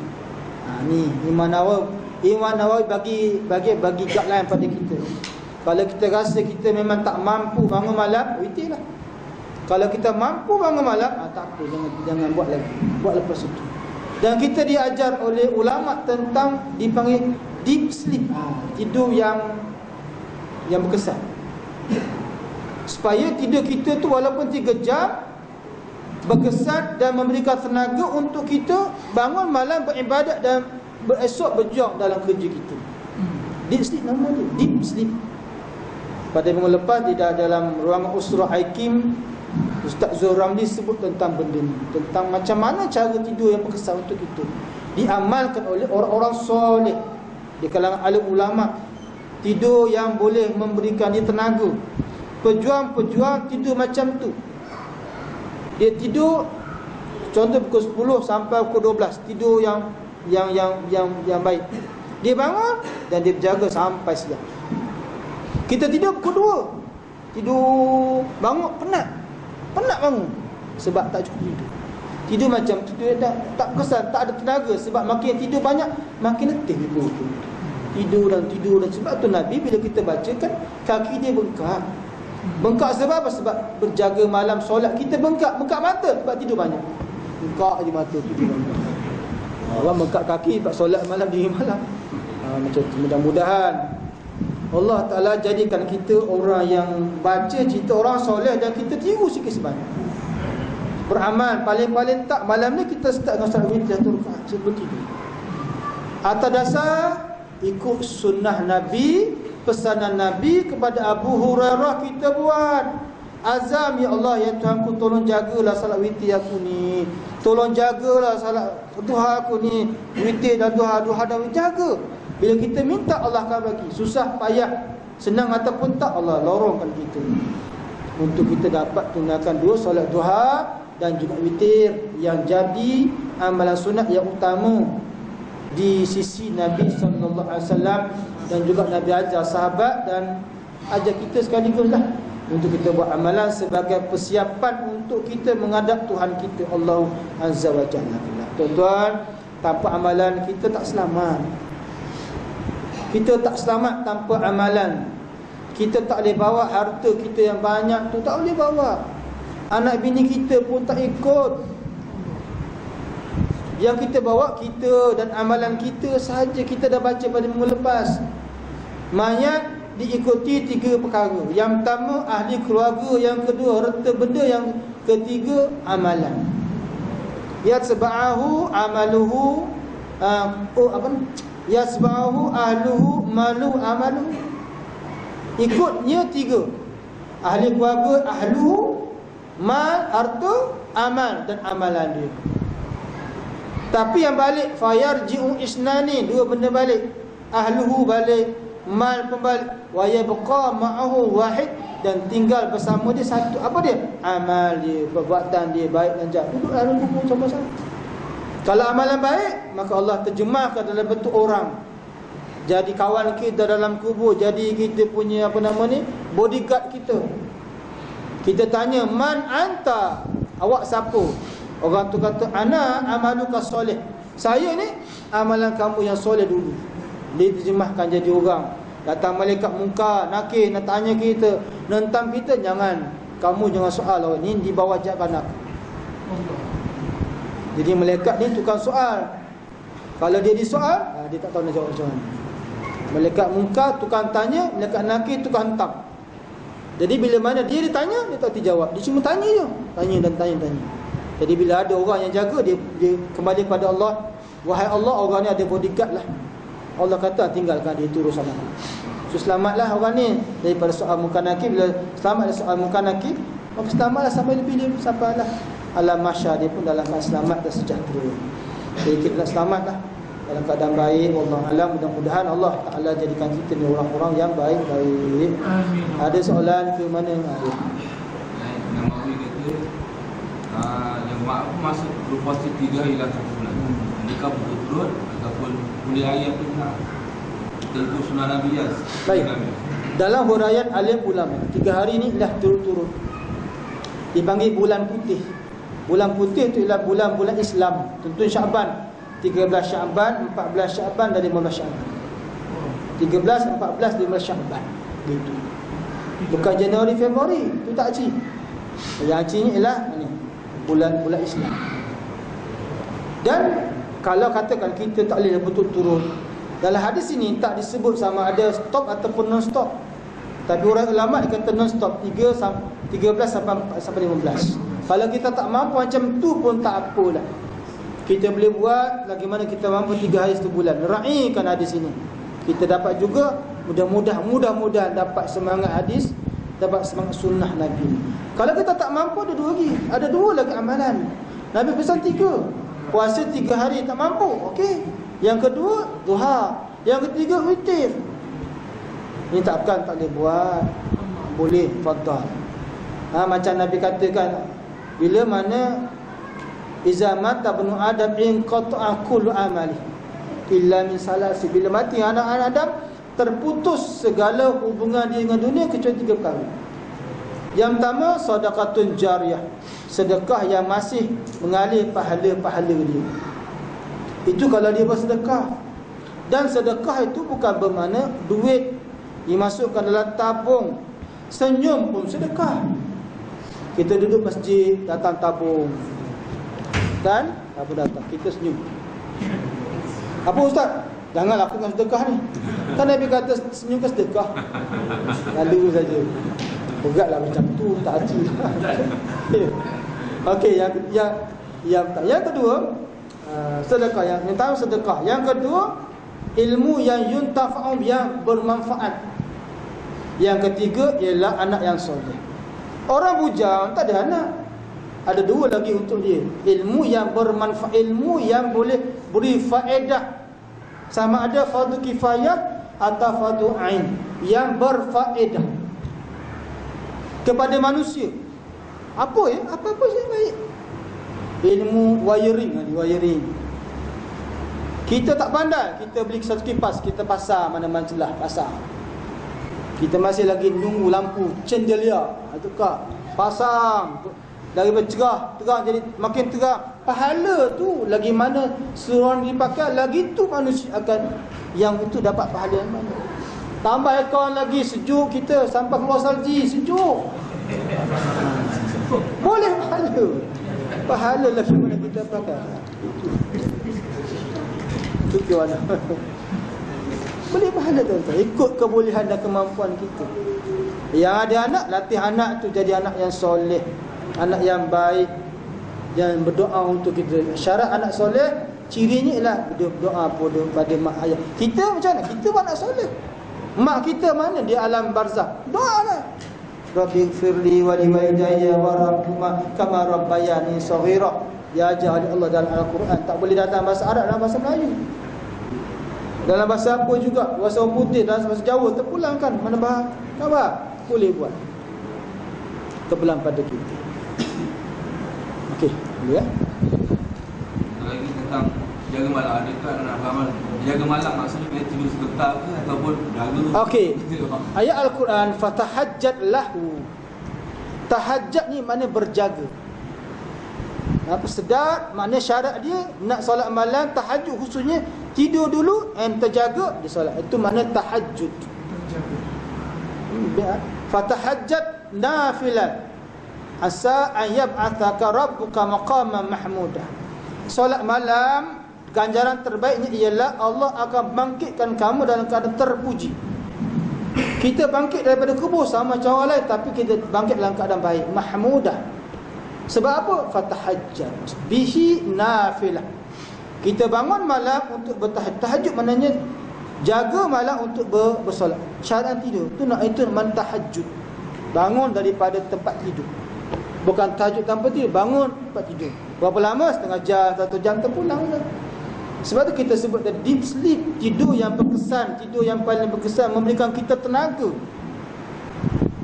Ni Imam Nawawi bagi guideline pada kita. Kalau kita rasa kita memang tak mampu bangun malam, witirlah. Kalau kita mampu bangun malam, tak apa, jangan buat lagi. Buat lepas itu. Dan kita diajar oleh ulama tentang dipanggil deep sleep, tidur yang berkesan. Supaya tidur kita tu walaupun 3 jam berkesan dan memberikan tenaga untuk kita bangun malam beribadat dan esok berjuang dalam kerja kita. Deep sleep nama dia, deep sleep. Pada minggu lepas dalam ruangan Usrah Hakim, Ustaz Zuhur Ramli sebut tentang benda ni, tentang macam mana cara tidur yang berkesan untuk kita, diamalkan oleh orang-orang soleh di kalangan alim ulama. Tidur yang boleh memberikan dia tenaga. Pejuang-pejuang tidur macam tu. Dia tidur contoh pukul 10 sampai pukul 12, tidur yang baik. Dia bangun dan dia berjaga sampai siang. Kita tidur pukul 2, tidur bangun penat bangun sebab tak cukup tidur. Tidur macam tu tak kesan, tak ada tenaga. Sebab makin tidur banyak, makin letih tu. Tidur dan sebab tu Nabi bila kita baca kan, kaki dia bengkak. Bengkak sebab apa? Sebab berjaga malam solat. Kita bengkak mata sebab tidur banyak. Bengkak je mata tidur banyak. Orang bengkak kaki sebab solat malam dini malam. Macam tu. Mudah-mudahan Allah Ta'ala jadikan kita orang yang baca cerita orang soleh dan kita tiru sikit sebanyak. Beramal paling-paling tak malam ni kita start dengan solat witir 1 rakaat sebelum tidur. Atas dasar ikut sunnah Nabi, pesanan Nabi kepada Abu Hurairah kita buat. Azam, ya Allah, ya Tuhanku, tolong jagalah salat witir aku ni. Tolong jagalah salat duha aku ni. Witir dan duha dan jaga. Bila kita minta, Allah akan bagi. Susah, payah, senang ataupun tak, Allah lorongkan kita untuk kita dapat tunaikan 2 solat duha dan juga witir yang jadi amalan sunat yang utama di sisi Nabi SAW. Dan juga Nabi ajar sahabat dan ajar kita sekaligus lah untuk kita buat amalan sebagai persiapan untuk kita menghadap Tuhan kita Allah Azza wa Jalla. Tuan-tuan, tanpa amalan kita tak selamat. Kita tak selamat tanpa amalan. Kita tak boleh bawa harta kita yang banyak tu, tak boleh bawa. Anak bini kita pun tak ikut. Yang kita bawa kita dan amalan kita sahaja. Kita dah baca pada minggu lepas. Mayat diikuti 3 perkara. Yang pertama ahli keluarga, yang kedua harta benda, yang ketiga amalan. Yatba'ahu amaluhu yasba'ahu ahluhu malu amalu. Ikutnya 3. Ahli keluarga, ahlu, mal, harta, amal dan amalan dia. Tapi yang balik, fayarji'u isnani, dua benda balik. Ahluhu balik, mal pun balik, wa yabqa ma'ahu wahid, dan tinggal bersama dia satu. Apa dia? Amal dia, perbuatan dia baik dan jahat. Duduk dalam kubur sama-sama. Kalau amalan baik, maka Allah terjemahkan dalam bentuk orang. Jadi kawan kita dalam kubur, jadi kita punya bodyguard kita. Kita tanya, man anta? Awak siapa? Orang tu kata, ana amaluka soleh. Saya ni amalan kamu yang soleh dulu. Dia terjemahkan jadi orang. Datang malaikat munkar, nakir, nak tanya kita, nentang kita, jangan. Kamu jangan soal orang ni, di bawah jabatan aku. Jadi malaikat ni tukang soal. Kalau dia disoal, dia tak tahu nak jawab macam mana. Malaikat munkar tukang tanya, malaikat nakir tukang hentam. Jadi bila mana dia ditanya, dia tak dijawab. Dia cuma tanya je, tanya dan tanya. Jadi bila ada orang yang jaga, dia kembali pada Allah. Wahai Allah, orang ni ada bodyguard lah. Allah kata, tinggalkan dia, itu urusan aku. So selamatlah orang ni daripada soal munkar nakir. Bila selamat dari soal munkar nakir, maka selamatlah sampai lebih sampailah alam mahsyar, dia pun dalam keadaan selamat dan sejahtera. Jadi kita nak selamatlah dalam keadaan baik. Wallahu alam, mudah-mudahan Allah Taala jadikan kita ni orang-orang yang baik-baik. Amin. Ada soalan ke mana? Ada. Nama Nabi kata yang mak aku masuk berpuasa 3 hari dalam 1 bulan. Adakah betul-betul ataupun boleh ayat pun tak? Tentu sunnah Nabi ya. Baik. Dalam huraian alim ulama, 3 hari ni dah turut-turut dipanggil bulan putih. Bulan putih itu ialah bulan-bulan Islam. Tentu Syaban, 13 Syaban, 14 Syaban dan 15 Syaban. 13, 14, 15 Syaban. Gitu. Bukan Januari, Februari. Itu tak haji. Yang hajinya ialah ni, bulan-bulan Islam. Dan kalau katakan kita tak boleh betul-turut, dalam hadis ini tak disebut sama ada stop ataupun non-stop. Tapi orang ulama kata non-stop, 13 sampai 15. Kalau kita tak mampu macam tu pun tak apalah. Kita boleh buat bagaimana kita mampu 3 hari 1 bulan. Raikan hadis ini. Kita dapat juga mudah-mudahan dapat semangat hadis, dapat semangat sunnah Nabi. Kalau kita tak mampu, ada 2 lagi. Ada 2 lagi amalan. Nabi pesan 3. Puasa 3 hari tak mampu, okey. Yang kedua, duha. Yang ketiga, witir. Ini takkan tak boleh buat. Boleh, fadal. Macam Nabi katakan, bila mana iza mata ibnu adam in qata'a kullu amali illa min salasi. Bila mati anak-anak Adam, terputus segala hubungan dia dengan dunia kecuali 3 perkara. Yang pertama, sedekatun jariyah, sedekah yang masih mengalir pahala-pahala dia. Itu kalau dia bersedekah. Dan sedekah itu bukan bermakna duit dimasukkan dalam tabung. Senyum pun sedekah. Kita duduk masjid, datang tabung, dan apa datang, kita senyum. Apa ustaz? Jangan lakukan sedekah ni. Kan Nabi kata senyum ke sedekah? Lalu saja. Beratlah macam tu, tak haji. Okey, yang kedua, sedekah. Yang pertama sedekah. Yang kedua, ilmu yang yuntafa'u, yang bermanfaat. Yang ketiga ialah anak yang soleh. Orang bujang tak ada anak, ada 2 lagi untuk dia. Ilmu yang bermanfaat, ilmu yang boleh beri faedah. Sama ada fardu kifayah atau fardu ain, yang berfaedah kepada manusia. Apa ya? Apa-apa yang baik. Ilmu wiring. Kita tak pandai, kita beli satu kipas, kita pasang mana-mana celah, pasang. Kita masih lagi nunggu lampu chandelier, tukar, pasang, dari bercerah terang jadi makin terang. Pahala tu lagi mana seorang dipakai, lagi tu manusia akan yang itu dapat pahala yang mana. Tambah aircon lagi, sejuk kita sampai keluar salji, sejuk. Boleh pahala. Pahala lagi mana kita pakai. Itu ke mana? Boleh pahala tuan-tuan, ikut kebolehan dan kemampuan kita. Yang ada anak, latih anak tu jadi anak yang soleh, anak yang baik, yang berdoa untuk kita. Syarat anak soleh, cirinya ialah berdoa pada mak ayah. Kita macam mana? Kita anak soleh. Mak kita mana? Di alam barzakh. Doa lah. Rabbi ighfirli wa liwalidayya warhamhuma kama rabbayani shaghira. Ya ajar Allah dalam Al-Quran. Tak boleh datang bahasa Arab, dalam bahasa Melayu, dalam bahasa apa juga, bahasa orang putih, dalam bahasa Jawa terpulangkan. Mana bahasa apa? Boleh buat. Terpulang pada kita. Okey, boleh ya? Lagi tentang jaga malam, adakah nak ramal jaga malam maksudnya kena tidur sebentar ke ataupun jaga? Okey. Ayat Al-Quran fatahajjat lahu. Tahajjud ni makna berjaga. Apa sedar, makna syarat dia nak solat malam tahajud, khususnya tidur dulu and terjaga di solat. Itu makna tahajud. Fatahajjat nafilan asa an yab'athaka rabbuka maqaman mahmudah. Solat malam ganjaran terbaiknya ialah Allah akan bangkitkan kamu dalam keadaan terpuji. Kita bangkit daripada kubur sama macam orang lain, tapi kita bangkit dalam keadaan baik, mahmudah. Sebab apa? Fatahajjat bihi nafilah. Kita bangun malam untuk bertahajud. Tahajud maknanya jaga malam untuk bersolat. Syarat tidur tu nak, itu makna tahajud. Bangun daripada tempat tidur. Bukan tahajud tanpa tidur, bangun tempat tidur. Berapa lama? Setengah jam, 1 jam terpulang dah. Sebab tu kita sebut the deep sleep, tidur yang berkesan, tidur yang paling berkesan, memberikan kita tenaga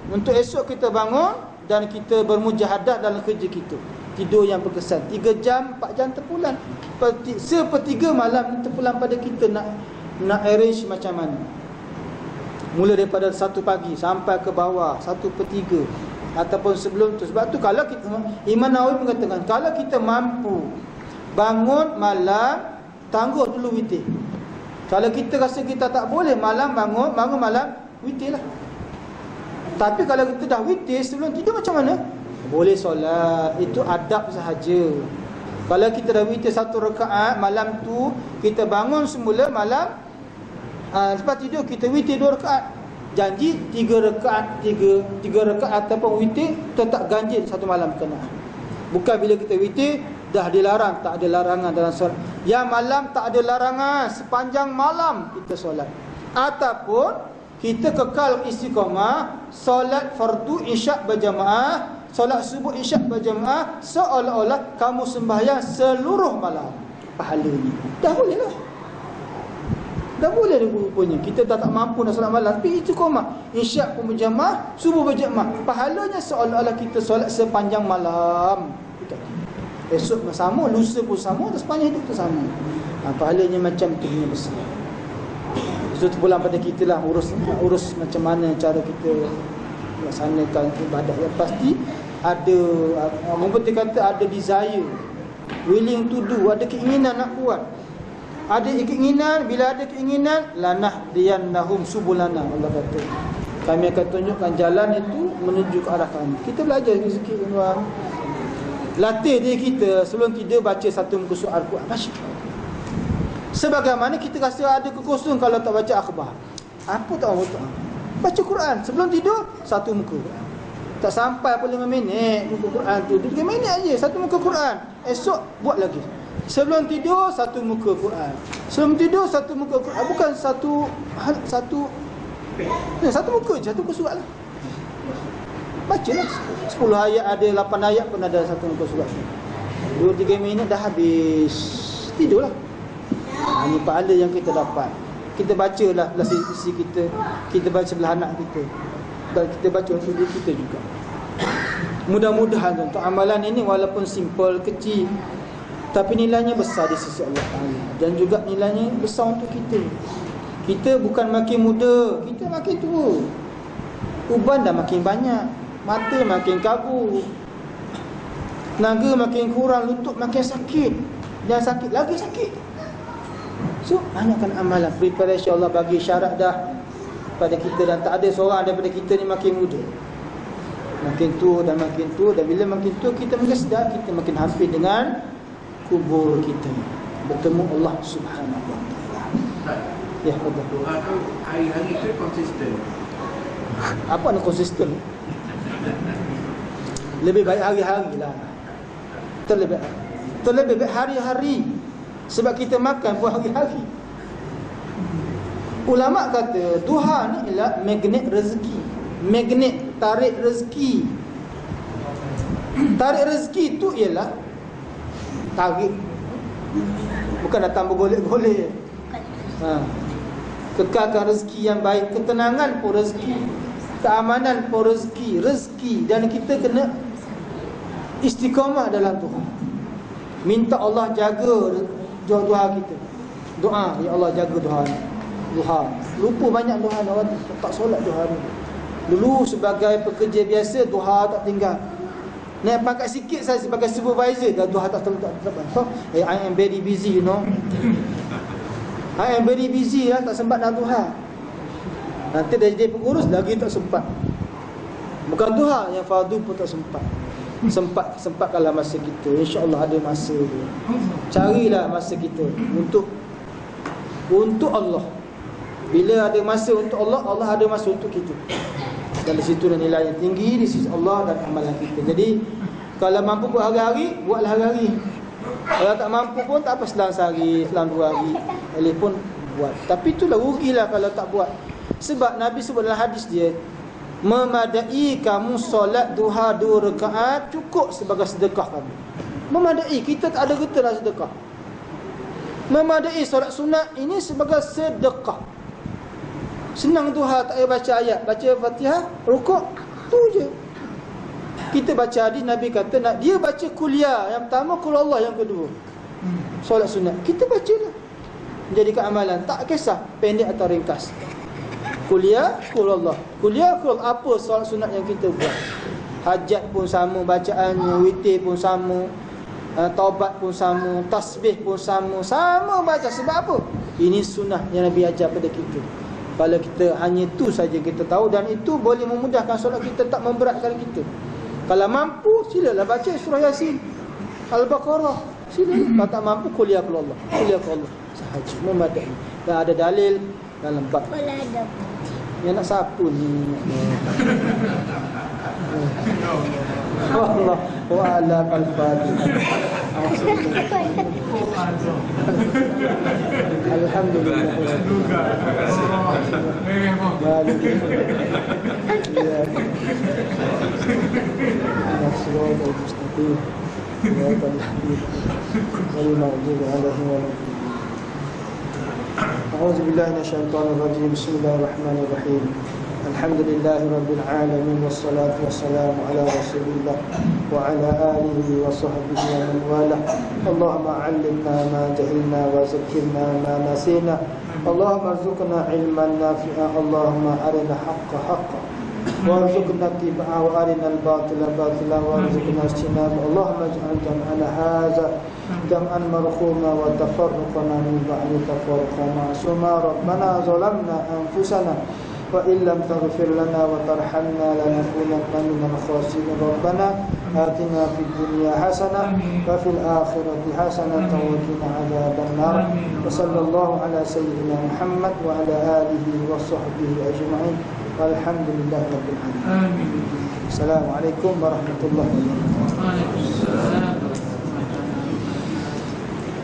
untuk esok kita bangun dan kita bermujahadah dalam kerja kita. Tidur yang berkesan 3 jam, 4 jam terpulang. Sepertiga malam terpulang pada kita nak arrange macam mana. Mula daripada 1 pagi sampai ke bawah 1/3 ataupun sebelum tu. Sebab tu kalau kita, Imam Nawawi mengatakan kalau kita mampu bangun malam, tangguh dulu witir. Kalau kita rasa kita tak boleh malam bangun malam, witir lah. Tapi kalau kita dah witir sebelum tidur macam mana? Boleh solat. Itu adab sahaja. Kalau kita dah witir 1 rakaat malam tu, kita bangun semula malam, lepas tidur kita witir 2 rakaat. Janji 3 rakaat, 3 rakaat ataupun witir tetap ganjil 1 malam kena. Bukan bila kita witir dah dilarang. Tak ada larangan dalam solat. Yang malam tak ada larangan, sepanjang malam kita solat. Ataupun kita kekal istiqamah, solat fardu isyak berjamaah, solat subuh isyak berjamaah, seolah-olah kamu sembahyang seluruh malam pahalanya. Dah boleh lah. Dah boleh rupanya. Kita dah tak mampu nak solat malam, tapi istiqamah, isyak pun berjamaah, subuh berjamaah, pahalanya seolah-olah kita solat sepanjang malam. Esok sama, lusa pun sama, sepanjang hidup tu sama. Pahalanya macam tu punya besar. Itu terpulang pada kita lah, urus macam mana cara kita laksanakan ibadat. Yang pasti ada, orang kata ada desire, willing to do, ada keinginan nak buat. Ada keinginan, bila ada keinginan, lanahdiyannahum subulana, Allah kata kami akan tunjukkan jalan itu menuju ke arah kami. Kita belajar sikit tuan. Latih diri kita sebelum tidur baca 1 muka surat Al-Quran. Baca. Sebagaimana kita rasa ada kekosongan kalau tak baca akhbar. Apa tak mahu tak? Baca Quran sebelum tidur 1 muka. Tak sampai pun 5 minit muka Quran tu. 3 minit aja 1 muka Quran. Esok buat lagi. Sebelum tidur 1 muka Quran. Sebelum tidur 1 muka Quran. Bukan satu muka je, 1 muka surat lah. Bacalah 10 ayat, ada 8 ayat pun ada 1 muka surat. 2-3 minit dah habis. Tidurlah. Ini pahala yang kita dapat. Kita bacalah belah sisi kita, kita baca belah anak kita, dan kita baca untuk diri kita juga. Mudah-mudahan untuk amalan ini walaupun simple, kecil, tapi nilainya besar di sisi Allah Ta'ala. Dan juga nilainya besar untuk kita. Kita bukan makin muda, kita makin tua. Uban dah makin banyak, mata makin kabur, tenaga makin kurang, lutut makin sakit, dan sakit lagi sakit. So, banyakkan amalan. Preparation Allah bagi syarat dah pada kita, dan tak ada seorang daripada kita ni makin muda. Makin tua dan makin tua, dan bila makin tua kita makin sedar, kita makin hampir dengan kubur kita, bertemu Allah Subhanahu wa taala. Ya, betul. Doa tu hari-hari tu konsisten. Apa nak konsisten? Lebih baik hari-hari lah. Terlebih baik hari-hari. Sebab kita makan pun hari-hari. Ulama kata duha ni ialah magnet rezeki. Magnet tarik rezeki. Tarik rezeki itu ialah tarik, bukan datang bergolek-golek. Kekalkan rezeki yang baik, ketenangan pun rezeki, keamanan pun rezeki. Dan kita kena istiqamah dalam Tuhan. Minta Allah jaga doa kita. Doa, ya Allah jaga duha. Lupa banyak duha orang tak solat duha ni. Dulu sebagai pekerja biasa duha tak tinggal. Naik pangkat sikit saya sebagai supervisor dah duha tak so, I am very busy, you know. I am very busy lah, tak sempat nak duha. Nanti dah jadi pengurus lagi tak sempat. Bukan duha, yang fardu pun tak sempat. Sempatkanlah masa kita. InsyaAllah ada masa dia. Carilah masa kita untuk Allah. Bila ada masa untuk Allah, Allah ada masa untuk kita. Dan di situ nilai yang tinggi di sisi Allah dan amalan kita. Jadi kalau mampu buat hari-hari, buatlah hari-hari. Kalau tak mampu pun tak apa, selang sehari, selang 2 hari, boleh pun buat. Tapi itulah rugilah kalau tak buat. Sebab Nabi sebut dalam hadis dia, memadai kamu solat duha 2 rakaat cukup sebagai sedekah kamu. Memadai, kita tak ada kata lah sedekah. Memadai solat sunat ini sebagai sedekah. Senang duha, tak payah baca ayat, baca Fatihah, rukuk, tu je. Kita baca hadis, Nabi kata nak dia baca kuliah yang pertama, qul Allah yang kedua. Solat sunat kita bacalah. Menjadikan amalan, tak kisah pendek atau ringkas. Kuliah, qul Allah. Kuliah, qul apa solat sunat yang kita buat. Hajat pun sama bacaannya, witir pun sama, taubat pun sama, tasbih pun sama baca. Sebab apa? Ini sunnah yang Nabi ajar pada kita. Kalau kita hanya itu saja kita tahu, dan itu boleh memudahkan solat kita, tak memberatkan kita. Kalau mampu, silalah baca surah Yasin, Al-Baqarah, silalah. Kalau tak mampu, kuliah ke Allah, sahaja, memadai. Dan ada dalil dalam bab. Yang nak sapu ni Allah wa'ala al-Fatihah. Alhamdulillah. أعوذ بالله من الشيطان الرجيم. بسم الله الرحمن الرحيم. الحمد لله رب العالمين، والصلاة والسلام على رسول الله وعلى آله وصحبه ومن والاه. اللهم علمنا ما جهلنا وذكرنا ما نسينا. اللهم ارزقنا علما نافعا. اللهم أرنا الحق حقا وارزقنا اتباعه وأرنا الباطل باطلا وارزقنا اجتنابه. اللهم اجعل جمعنا هذا جمعا مرحوما وتفرقنا من بعد تفرقا معصوما. ربنا ظلمنا أنفسنا وإن لم تغفر لنا وترحمنا لنكونن من الخاسرين. ربنا آتنا في الدنيا حسنة وفي الآخرة حسنة وقنا عذاب النار. وصلى الله على سيدنا محمد وعلى آله وصحبه أجمعين والحمد لله رب العالمين. السلام عليكم ورحمة الله وبركاته.